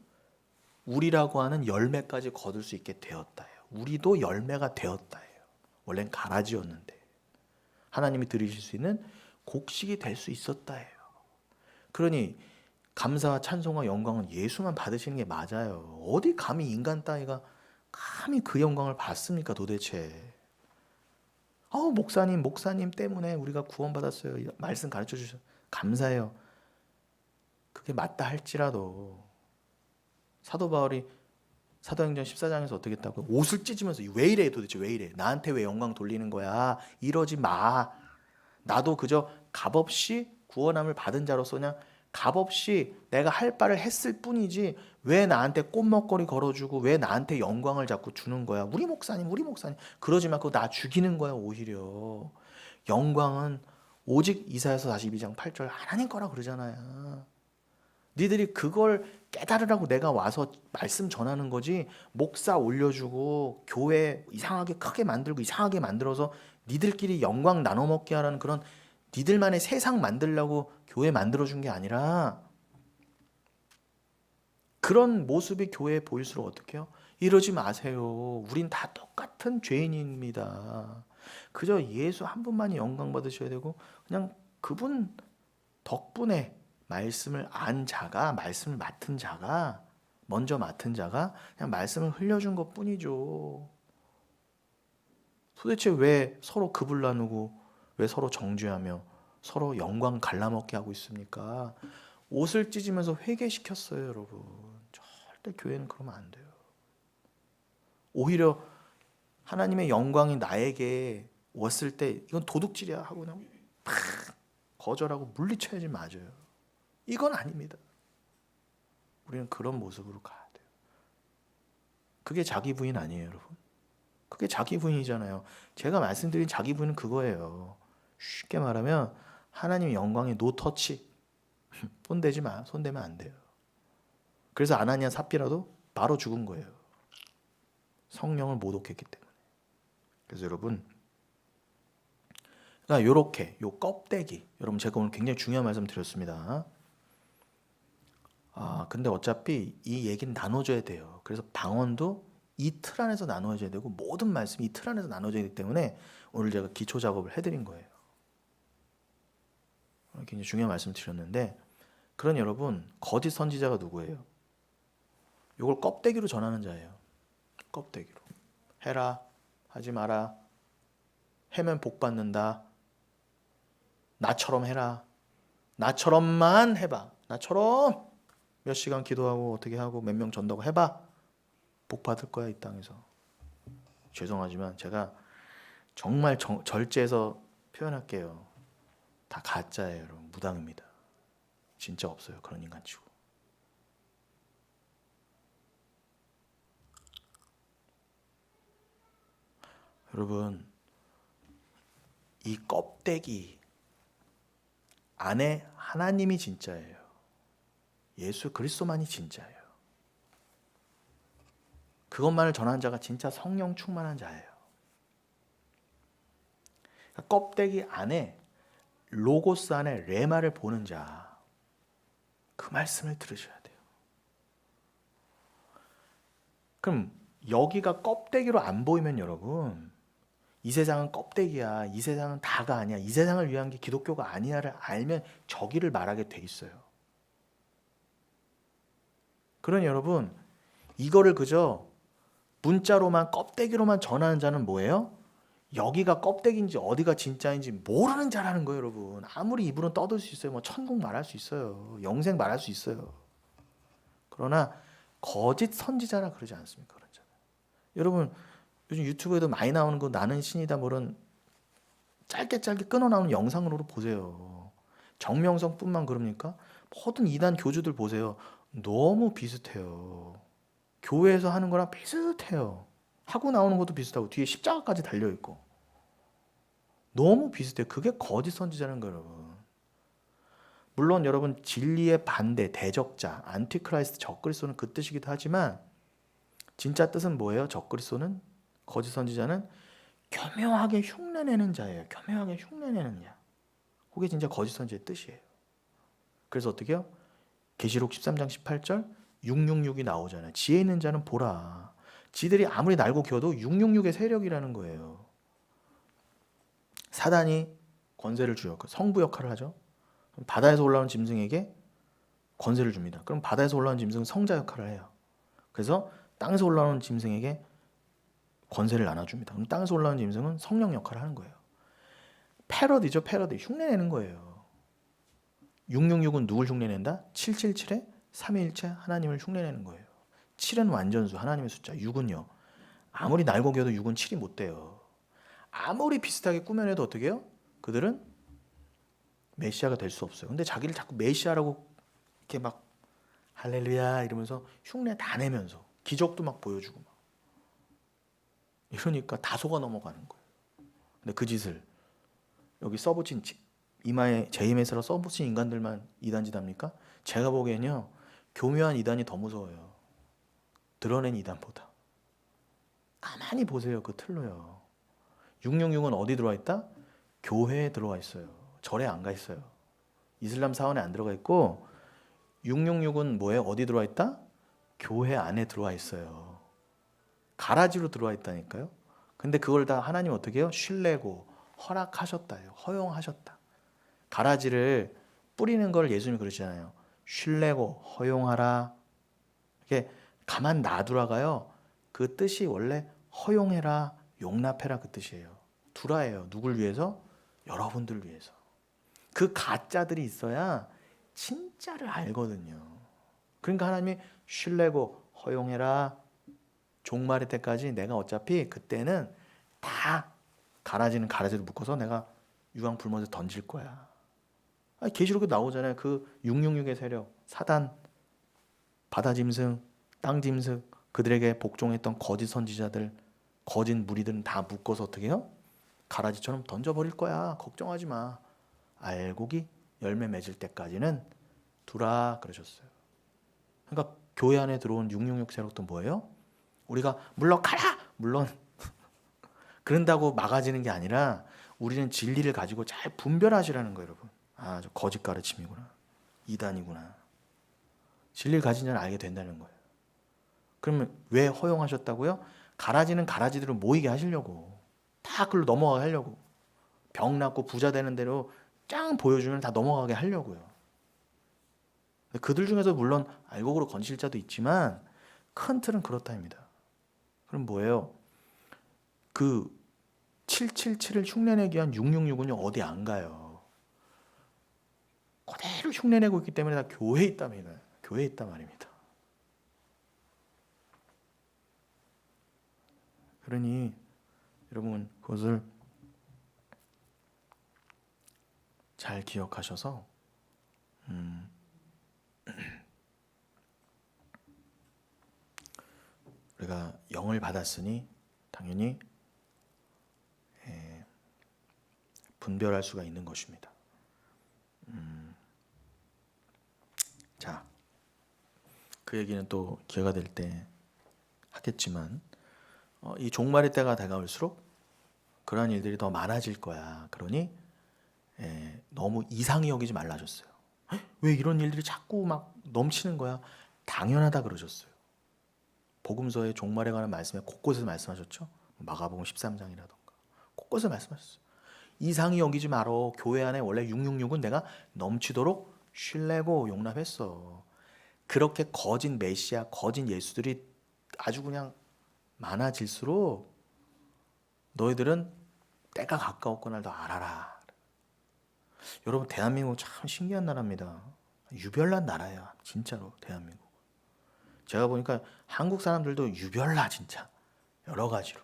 우리라고 하는 열매까지 거둘 수 있게 되었다요. 우리도 열매가 되었다요. 원래는 가라지였는데 하나님이 들으실 수 있는 곡식이 될 수 있었다예요. 그러니 감사와 찬송과 영광은 예수만 받으시는 게 맞아요. 어디 감히 인간 따위가 감히 그 영광을 받습니까 도대체. 목사님 때문에 우리가 구원받았어요. 말씀 가르쳐 주셔서 감사해요. 그게 맞다 할지라도 사도 바울이 사도행전 14장에서 어떻게 했다고? 옷을 찢으면서 왜 이래 도대체 왜 이래? 나한테 왜 영광 돌리는 거야? 이러지 마. 나도 그저 값없이 구원함을 받은 자로서 그냥 값없이 내가 할 바를 했을 뿐이지 왜 나한테 꽃먹거리 걸어주고 왜 나한테 영광을 자꾸 주는 거야? 우리 목사님 그러지 마. 그거 나 죽이는 거야 오히려. 영광은 오직 이사야서 42장 8절 하나님 거라 그러잖아요. 니들이 그걸 깨달으라고 내가 와서 말씀 전하는 거지. 목사 올려주고 교회 이상하게 크게 만들고 이상하게 만들어서 니들끼리 영광 나눠 먹게 하라는 그런 니들만의 세상 만들려고 교회 만들어준 게 아니라 그런 모습이 교회에 보일수록 어떻게 해요? 이러지 마세요. 우린 다 똑같은 죄인입니다. 그저 예수 한 분만이 영광 받으셔야 되고 그냥 그분 덕분에 말씀을 안 자가, 말씀을 맡은 자가, 먼저 맡은 자가 그냥 말씀을 흘려준 것 뿐이죠. 도대체 왜 서로 급을 나누고 왜 서로 정죄하며 서로 영광 갈라먹게 하고 있습니까? 옷을 찢으면서 회개시켰어요, 여러분. 절대 교회는 그러면 안 돼요. 오히려 하나님의 영광이 나에게 왔을 때 이건 도둑질이야 하고 그냥 팍 거절하고 물리쳐야지 맞아요. 이건 아닙니다. 우리는 그런 모습으로 가야 돼요. 그게 자기 부인 아니에요, 여러분. 그게 자기 부인이잖아요. 제가 말씀드린 자기 부인은 그거예요. 쉽게 말하면 하나님의 영광의 노터치. 손대지 마. 손대면 안 돼요. 그래서 아나니아 삽비라도 바로 죽은 거예요. 성령을 모독했기 때문에. 그래서 여러분, 그러니까 요렇게 요 껍데기, 여러분 제가 오늘 굉장히 중요한 말씀 드렸습니다. 근데 어차피 이 얘기는 나눠줘야 돼요. 그래서 방언도 이 틀 안에서 나눠져야 되고 모든 말씀이 이 틀 안에서 나눠져야 되기 때문에 오늘 제가 기초 작업을 해드린 거예요. 굉장히 중요한 말씀 드렸는데, 그런 여러분, 거짓 선지자가 누구예요? 이걸 껍데기로 전하는 자예요. 껍데기로. 해라, 하지 마라, 해면 복 받는다, 나처럼 해라, 나처럼만 해봐, 나처럼 몇 시간 기도하고 어떻게 하고 몇 명 전도하고 해봐, 복 받을 거야 이 땅에서. 죄송하지만 제가 정말 절제해서 표현할게요. 다 가짜예요, 여러분. 무당입니다. 진짜 없어요, 그런 인간치고. 여러분, 이 껍데기 안에 하나님이 진짜예요. 예수 그리스도만이 진짜예요. 그것만을 전하는 자가 진짜 성령 충만한 자예요. 그러니까 껍데기 안에 로고스 안에 레마를 보는 자, 그 말씀을 들으셔야 돼요. 그럼 여기가 껍데기로 안 보이면 여러분, 이 세상은 껍데기야, 이 세상은 다가 아니야, 이 세상을 위한 게 기독교가 아니야를 알면 저기를 말하게 돼 있어요. 그러니 여러분, 이거를 그저 문자로만 껍데기로만 전하는 자는 뭐예요? 여기가 껍데기인지 어디가 진짜인지 모르는 자라는 거예요, 여러분. 아무리 입으로 떠들 수 있어요. 뭐 천국 말할 수 있어요. 영생 말할 수 있어요. 그러나 거짓 선지자라 그러지 않습니까? 그런 자. 여러분, 요즘 유튜브에도 많이 나오는 거 나는 신이다 뭐런 짧게 끊어 나오는 영상으로 보세요. 정명성뿐만 그럽니까? 모든 이단 교주들 보세요. 너무 비슷해요. 교회에서 하는 거랑 비슷해요. 하고 나오는 것도 비슷하고 뒤에 십자가까지 달려있고 너무 비슷해요. 그게 거짓 선지자라는 거예요, 여러분. 물론 여러분, 진리의 반대, 대적자, 안티크라이스트, 적그리스도는 그 뜻이기도 하지만 진짜 뜻은 뭐예요? 적그리스도는, 거짓 선지자는 교묘하게 흉내내는 자예요. 교묘하게 흉내내는 자. 그게 진짜 거짓 선지자의 뜻이에요. 그래서 어떻게 해요? 계시록 13장 18절 666이 나오잖아요. 지혜 있는 자는 보라. 지들이 아무리 날고 겨도 666의 세력이라는 거예요. 사단이 권세를 주요. 성부 역할을 하죠. 바다에서 올라오는 짐승에게 권세를 줍니다. 그럼 바다에서 올라오는 짐승은 성자 역할을 해요. 그래서 땅에서 올라오는 짐승에게 권세를 나눠줍니다. 그럼 땅에서 올라오는 짐승은 성령 역할을 하는 거예요. 패러디죠, 패러디. 흉내내는 거예요. 666은 누굴 흉내낸다? 777에 삼위일체 하나님을 흉내내는 거예요. 7은 완전수, 하나님의 숫자. 6은요. 아무리 날고 겨도 6은 7이 못 돼요. 아무리 비슷하게 꾸며내도 어떻게 해요? 그들은 메시아가 될 수 없어요. 근데 자기를 자꾸 메시아라고 이렇게 막 할렐루야 이러면서 흉내 다 내면서 기적도 막 보여주고 막 이러니까 다 속아 넘어가는 거예요. 근데 그 짓을 여기 써붙인 이마에 제이메스라 써붙인 인간들만 이단짓합니까? 제가 보기엔요, 교묘한 이단이 더 무서워요. 드러낸 이단보다. 가만히 보세요, 그 틀로요. 666은 어디 들어와 있다? 교회에 들어와 있어요. 절에 안 가 있어요. 이슬람 사원에 안 들어가 있고, 666은 뭐예요? 어디 들어와 있다? 교회 안에 들어와 있어요. 가라지로 들어와 있다니까요. 근데 그걸 다 하나님 어떻게 해요? 신뢰고 허락하셨다요. 허용하셨다. 가라지를 뿌리는 걸 예수님이 그러시잖아요. 신뢰고 허용하라. 이게 가만 놔두라가요. 그 뜻이 원래 허용해라, 용납해라 그 뜻이에요. 두라예요. 누굴 위해서? 여러분들 위해서. 그 가짜들이 있어야 진짜를 알거든요. 그러니까 하나님이 신뢰고 허용해라. 종말의 때까지 내가 어차피 그때는 다 가라지는 가라지로 묶어서 내가 유황 불못에 던질 거야. 계시록에 나오잖아요. 그 666의 세력, 사단, 바다 짐승, 땅 짐승, 그들에게 복종했던 거짓 선지자들, 거짓 무리들은 다 묶어서 어떻게 해요? 가라지처럼 던져버릴 거야. 걱정하지 마. 알곡이 열매 맺을 때까지는 두라 그러셨어요. 그러니까 교회 안에 들어온 666 세력도 뭐예요? 우리가 물러가라! 물론 그런다고 막아지는 게 아니라 우리는 진리를 가지고 잘 분별하시라는 거예요, 여러분. 아, 저 거짓 가르침이구나. 이단이구나. 진리를 가진 자는 알게 된다는 거예요. 그러면 왜 허용하셨다고요? 가라지는 가라지대로 모이게 하시려고. 다 그걸로 넘어가게 하려고. 병 낫고 부자 되는 대로 짱 보여주면 다 넘어가게 하려고요. 그들 중에서 물론 알곡으로 건질 자도 있지만 큰 틀은 그렇다입니다. 그럼 뭐예요? 그 777을 흉내내기 위한 666은요 어디 안 가요. 그대로 흉내내고 있기 때문에 다 교회에 있다면 교회에 있단 말입니다. 그러니 여러분 그것을 잘 기억하셔서 우리가 영을 받았으니 당연히 분별할 수가 있는 것입니다. 자, 그 얘기는 또 기회가 될 때 하겠지만 이 종말의 때가 다가올수록 그러한 일들이 더 많아질 거야. 그러니 너무 이상히 여기지 말라셨어요. 왜 이런 일들이 자꾸 막 넘치는 거야? 당연하다 그러셨어요. 복음서의 종말에 관한 말씀에 곳곳에서 말씀하셨죠. 마가복음 13장이라던가 곳곳에서 말씀하셨어요. 이상히 여기지 말어. 교회 안에 원래 666은 내가 넘치도록 신뢰고 용납했어. 그렇게 거짓 메시아, 거짓 예수들이 아주 그냥 많아질수록 너희들은 때가 가까웠구나 더 알아라. 여러분 대한민국 참 신기한 나라입니다. 유별난 나라예요. 진짜로 대한민국. 제가 보니까 한국 사람들도 유별나 진짜. 여러 가지로.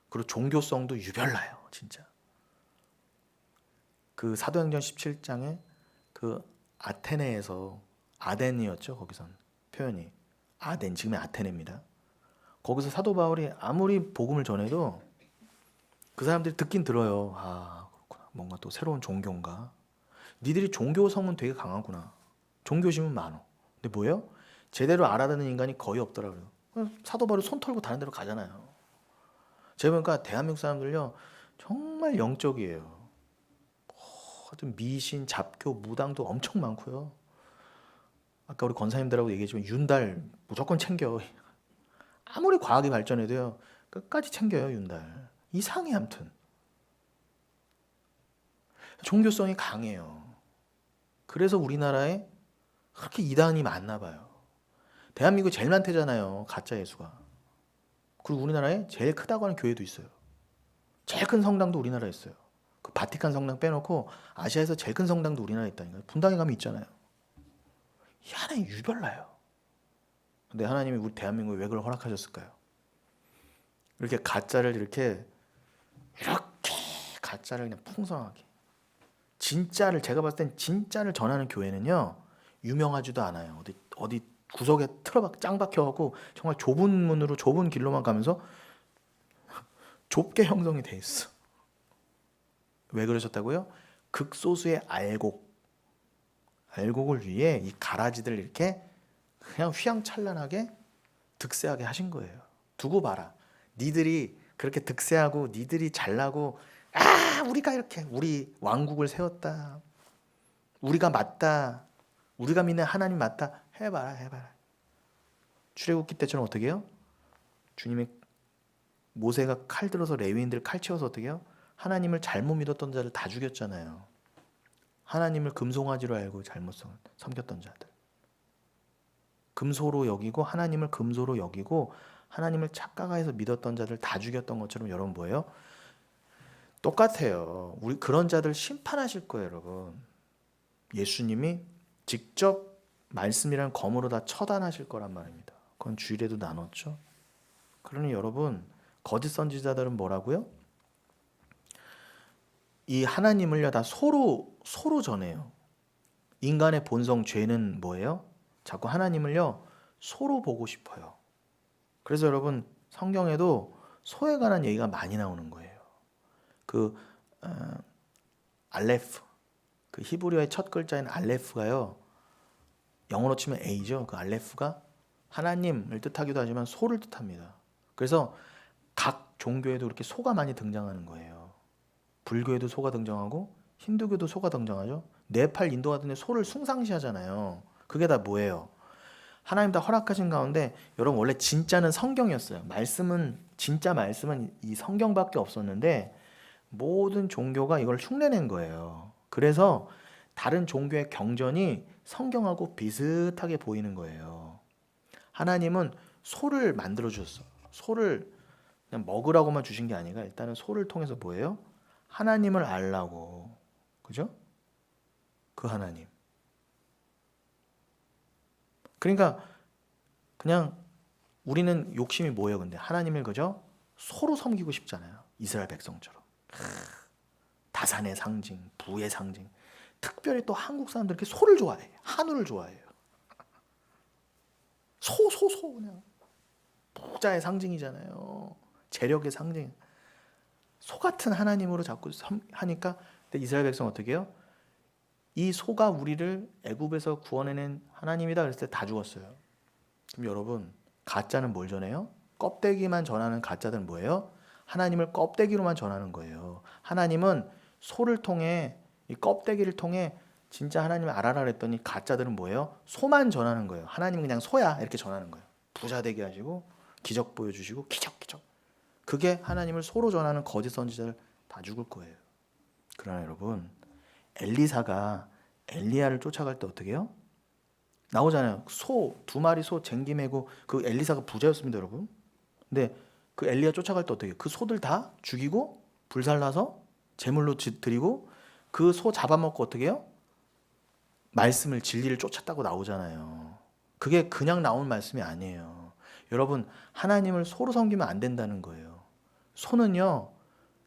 그리고 종교성도 유별나요. 진짜. 그 사도행전 17장에 그 아테네에서 아덴이었죠. 거기선 표현이. 아덴 지금의 아테네입니다. 거기서 사도 바울이 아무리 복음을 전해도 그 사람들이 듣긴 들어요. 아 그렇구나. 뭔가 또 새로운 종교인가. 니들이 종교성은 되게 강하구나. 종교심은 많어. 근데 뭐예요? 제대로 알아듣는 인간이 거의 없더라고요. 사도 바울이 손 털고 다른 데로 가잖아요. 제가 보니까 대한민국 사람들요 정말 영적이에요. 하여튼 미신, 잡교, 무당도 엄청 많고요. 아까 우리 권사님들하고 얘기했지만 윤달 무조건 챙겨. 아무리 과학이 발전해도요 끝까지 챙겨요 윤달. 이상해 아무튼. 종교성이 강해요. 그래서 우리나라에 그렇게 이단이 많나 봐요. 대한민국이 제일 많대잖아요 가짜 예수가. 그리고 우리나라에 제일 크다고 하는 교회도 있어요. 제일 큰 성당도 우리나라에 있어요. 그 바티칸 성당 빼놓고 아시아에서 제일 큰 성당도 우리나라에 있다니까요. 분당에 가면 있잖아요. 이 하나님 유별나요. 근데 하나님이 우리 대한민국에 왜 그걸 허락하셨을까요? 이렇게 가짜를 이렇게 가짜를 그냥 풍성하게 진짜를 제가 봤을 땐 진짜를 전하는 교회는요 유명하지도 않아요. 어디 구석에 짱 박혀갖고 정말 좁은 문으로 좁은 길로만 가면서 좁게 형성이 돼 있어. 왜 그러셨다고요? 극소수의 알곡을 위해 이 가라지들 이렇게 그냥 휘황찬란하게 득세하게 하신 거예요. 두고 봐라. 니들이 그렇게 득세하고 니들이 잘나고 우리가 이렇게 우리 왕국을 세웠다. 우리가 맞다. 우리가 믿는 하나님 맞다. 해봐라. 출애굽기 때처럼 어떻게 해요? 주님이 모세가 칼 들어서 레위인들 칼 치워서 어떻게 해요? 하나님을 잘못 믿었던 자를 다 죽였잖아요. 하나님을 금송아지로 알고 잘못 섬겼던 자들. 금소로 여기고 하나님을 금소로 여기고 하나님을 착각해서 믿었던 자들 다 죽였던 것처럼 여러분 뭐예요? 똑같아요. 우리 그런 자들 심판하실 거예요, 여러분. 예수님이 직접 말씀이란 검으로 다 처단하실 거란 말입니다. 그건 주일에도 나눴죠. 그러니 여러분 거짓 선지자들은 뭐라고요? 이 하나님을요 다 소로 전해요. 인간의 본성 죄는 뭐예요? 자꾸 하나님을요 소로 보고 싶어요. 그래서 여러분 성경에도 소에 관한 얘기가 많이 나오는 거예요. 그 알레프, 그 히브리어의 첫 글자인 알레프가요 영어로 치면 A죠. 그 알레프가 하나님을 뜻하기도 하지만 소를 뜻합니다. 그래서 각 종교에도 이렇게 소가 많이 등장하는 거예요. 불교에도 소가 등장하고 힌두교도 소가 등장하죠. 네팔, 인도 같은 데 소를 숭상시하잖아요. 그게 다 뭐예요? 하나님 다 허락하신 가운데 여러분 원래 진짜는 성경이었어요. 말씀은 진짜 말씀은 이 성경밖에 없었는데 모든 종교가 이걸 흉내낸 거예요. 그래서 다른 종교의 경전이 성경하고 비슷하게 보이는 거예요. 하나님은 소를 만들어 주셨어. 소를 그냥 먹으라고만 주신 게 아니라 일단은 소를 통해서 뭐예요? 하나님을 알라고. 그죠? 그 하나님. 그러니까 그냥 우리는 욕심이 뭐예요? 근데 하나님을 그죠? 소로 섬기고 싶잖아요. 이스라엘 백성처럼. 다산의 상징, 부의 상징. 특별히 또 한국 사람들 이렇게 소를 좋아해요. 한우를 좋아해요. 소 그냥 부자의 상징이잖아요. 재력의 상징. 소 같은 하나님으로 자꾸 하니까 이스라엘 백성 어떻게 해요? 이 소가 우리를 애굽에서 구원해낸 하나님이다 그랬을 때 다 죽었어요. 그럼 여러분 가짜는 뭘 전해요? 껍데기만 전하는 가짜들은 뭐예요? 하나님을 껍데기로만 전하는 거예요. 하나님은 소를 통해 이 껍데기를 통해 진짜 하나님을 알아라 그랬더니 가짜들은 뭐예요? 소만 전하는 거예요. 하나님은 그냥 소야 이렇게 전하는 거예요. 부자 되게 하시고 기적 보여주시고 기적. 그게 하나님을 소로 전하는 거짓 선지자들 다 죽을 거예요. 그러나 여러분 엘리사가 엘리야를 쫓아갈 때 어떻게 해요? 나오잖아요. 소, 2마리 소 쟁기 메고 그 엘리사가 부자였습니다, 여러분. 근데 그 엘리야 쫓아갈 때 어떻게 해요? 그 소들 다 죽이고 불살라서 제물로 드리고 그 소 잡아먹고 어떻게 해요? 말씀을 진리를 쫓았다고 나오잖아요. 그게 그냥 나온 말씀이 아니에요. 여러분 하나님을 소로 섬기면 안 된다는 거예요. 소는요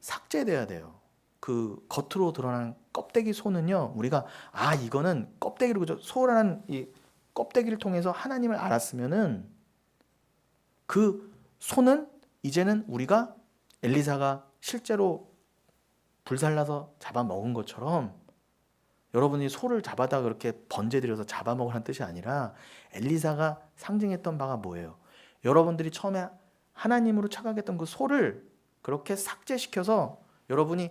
삭제돼야 돼요. 그 겉으로 드러난 껍데기 소는요 우리가 이거는 껍데기로 그죠? 소라는 이 껍데기를 통해서 하나님을 알았으면은 그 소는 이제는 우리가 엘리사가 실제로 불살라서 잡아먹은 것처럼 여러분이 소를 잡아다 그렇게 번제드려서 잡아먹으라는 뜻이 아니라 엘리사가 상징했던 바가 뭐예요? 여러분들이 처음에 하나님으로 착각했던 그 소를 그렇게 삭제시켜서 여러분이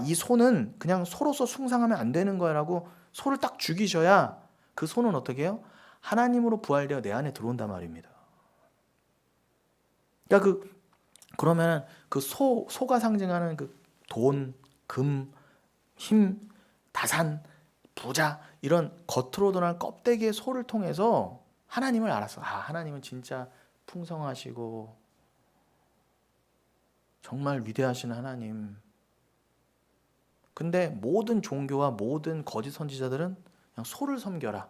이 소는 그냥 소로서 숭상하면 안 되는 거야 라고 소를 딱 죽이셔야 그 소는 어떻게 해요? 하나님으로 부활되어 내 안에 들어온단 말입니다. 그러니까 그러면 그 소가 상징하는 그 돈, 금, 힘, 다산, 부자 이런 겉으로 드러난 껍데기의 소를 통해서 하나님을 알았어. 하나님은 진짜 풍성하시고 정말 위대하신 하나님. 근데 모든 종교와 모든 거짓 선지자들은 그냥 소를 섬겨라.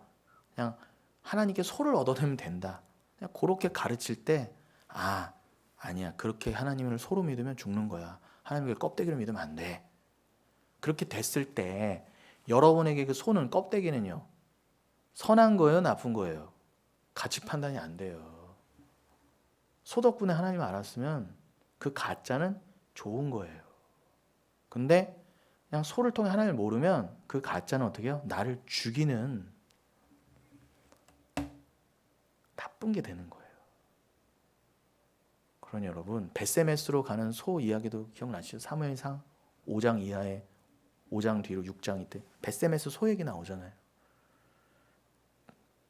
그냥 하나님께 소를 얻어내면 된다. 그냥 그렇게 가르칠 때 아니야. 그렇게 하나님을 소로 믿으면 죽는 거야. 하나님을 껍데기로 믿으면 안 돼. 그렇게 됐을 때 여러분에게 그 소는 껍데기는요. 선한 거예요? 나쁜 거예요? 가치 판단이 안 돼요. 소 덕분에 하나님을 알았으면 그 가짜는 좋은 거예요. 근데 그냥 소를 통해 하나님을 모르면 그 가짜는 어떻게 해요? 나를 죽이는 나쁜 게 되는 거예요. 그러니 여러분 벳세메스로 가는 소 이야기도 기억나시죠? 사무엘상 5장 이하에 5장 뒤로 6장 이때 벳세메스 소 얘기 나오잖아요.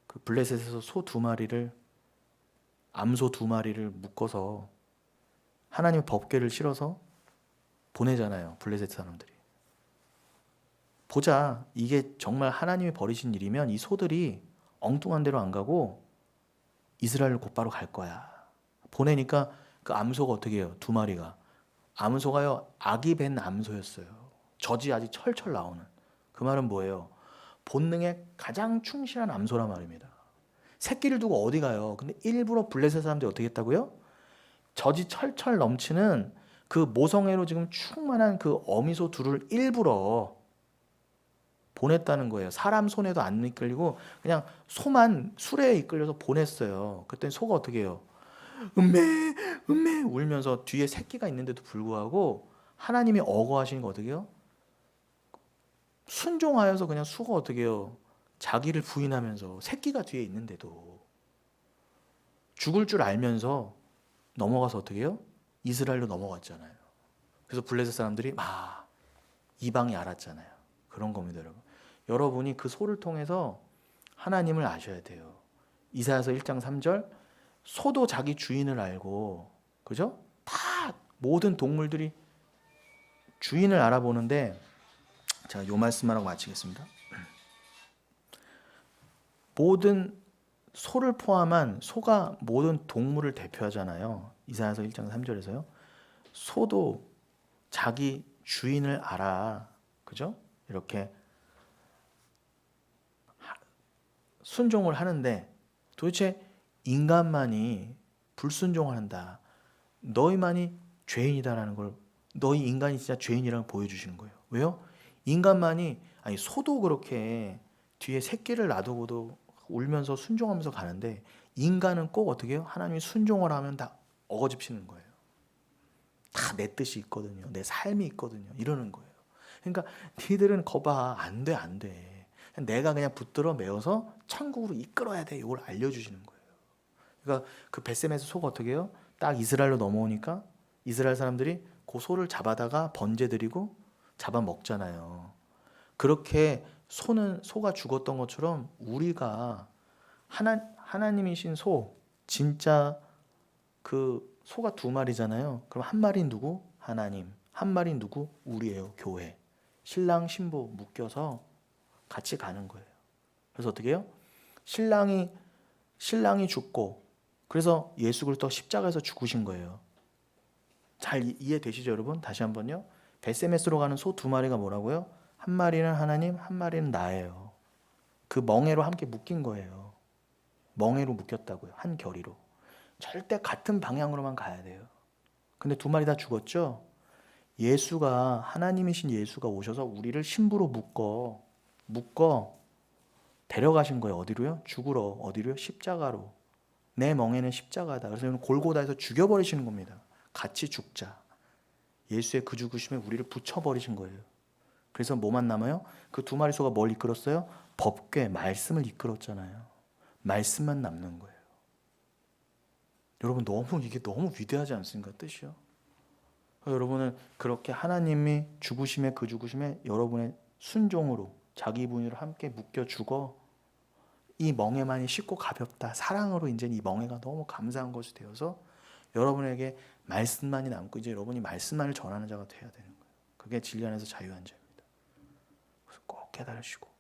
그 블레셋에서 소 2마리를 암소 2마리를 묶어서 하나님의 법궤를 실어서 보내잖아요. 블레셋 사람들이. 보자. 이게 정말 하나님이 버리신 일이면 이 소들이 엉뚱한 데로 안 가고 이스라엘로 곧바로 갈 거야. 보내니까 그 암소가 어떻게 해요? 2마리가. 암소가요. 악이 밴 암소였어요. 젖이 아직 철철 나오는. 그 말은 뭐예요? 본능에 가장 충실한 암소란 말입니다. 새끼를 두고 어디 가요? 근데 일부러 블레셋 사람들이 어떻게 했다고요? 젖이 철철 넘치는 그 모성애로 지금 충만한 그 어미소 둘을 일부러 보냈다는 거예요. 사람 손에도 안 이끌리고 그냥 소만 수레에 이끌려서 보냈어요. 그랬더니 소가 어떻게 해요? 음메 음메 울면서 뒤에 새끼가 있는데도 불구하고 하나님이 어거하시는 거 어떻게 해요? 순종하여서 그냥 수가 어떻게 해요? 자기를 부인하면서 새끼가 뒤에 있는데도 죽을 줄 알면서 넘어가서 어떻게 해요? 이스라엘로 넘어갔잖아요. 그래서 블레셋 사람들이 이방이 알았잖아요. 그런 겁니다, 여러분. 여러분이 그 소를 통해서 하나님을 아셔야 돼요. 이사야서 1장 3절 소도 자기 주인을 알고, 그죠? 다 모든 동물들이 주인을 알아보는데, 자, 요 말씀만 하고 마치겠습니다. 모든 소를 포함한 소가 모든 동물을 대표하잖아요. 이사야서 1장 3절에서요. 소도 자기 주인을 알아. 그죠? 이렇게 순종을 하는데 도대체 인간만이 불순종한다. 너희만이 죄인이다라는 걸 너희 인간이 진짜 죄인이라는 걸 보여주시는 거예요. 왜요? 인간만이 아니 소도 그렇게 뒤에 새끼를 놔두고도 울면서 순종하면서 가는데 인간은 꼭 어떻게 해요? 하나님이 순종을 하면 다 어거집히는 거예요. 다 내 뜻이 있거든요. 내 삶이 있거든요. 이러는 거예요. 그러니까 니들은 거봐 안 돼, 안 돼. 내가 그냥 붙들어 메어서 천국으로 이끌어야 돼. 이걸 알려주시는 거예요. 그러니까 그 벳셈에서 소가 어떻게 해요? 딱 이스라엘로 넘어오니까 이스라엘 사람들이 그 소를 잡아다가 번제드리고 잡아먹잖아요. 그렇게 소가 죽었던 것처럼 우리가 하나님이신 소, 진짜 그 소가 두 마리잖아요. 그럼 한 마리는 누구? 하나님. 한 마리는 누구? 우리예요. 교회. 신랑 신부 묶여서 같이 가는 거예요. 그래서 어떻게 해요? 신랑이 죽고 그래서 예수 그리스도 십자가에서 죽으신 거예요. 잘 이해되시죠, 여러분? 다시 한번요. 벳세메스로 가는 소 두 마리가 뭐라고요? 한 마리는 하나님, 한 마리는 나예요. 그 멍에로 함께 묶인 거예요. 멍에로 묶였다고요. 한 결의로. 절대 같은 방향으로만 가야 돼요. 근데 두 마리 다 죽었죠? 예수가 하나님이신 예수가 오셔서 우리를 신부로 묶어 데려가신 거예요. 어디로요? 죽으러. 어디로요? 십자가로. 내 멍에는 십자가다. 그래서 골고다에서 죽여버리시는 겁니다. 같이 죽자. 예수의 그 죽으심에 우리를 붙여버리신 거예요. 그래서 뭐만 남아요? 그 두 마리 소가 뭘 이끌었어요? 법궤, 말씀을 이끌었잖아요. 말씀만 남는 거예요. 여러분 이게 너무 위대하지 않습니까? 뜻이요. 여러분은 그렇게 하나님이 죽으심에 그 죽으심에 여러분의 순종으로 자기 분으로 함께 묶여 죽어 이 멍에만이 쉽고 가볍다. 사랑으로 이제 이 멍에가 너무 감사한 것이 되어서 여러분에게 말씀만이 남고 이제 여러분이 말씀만을 전하는 자가 되어야 되는 거예요. 그게 진리 안에서 자유한 자입니다. 그래서 꼭 깨달으시고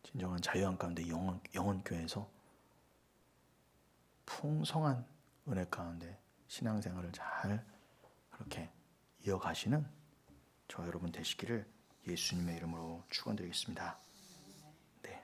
진정한 자유한 가운데 영혼교회에서 풍성한 은혜 가운데 신앙생활을 잘 그렇게 이어가시는 저 여러분 되시기를 예수님의 이름으로 축원드리겠습니다. 네.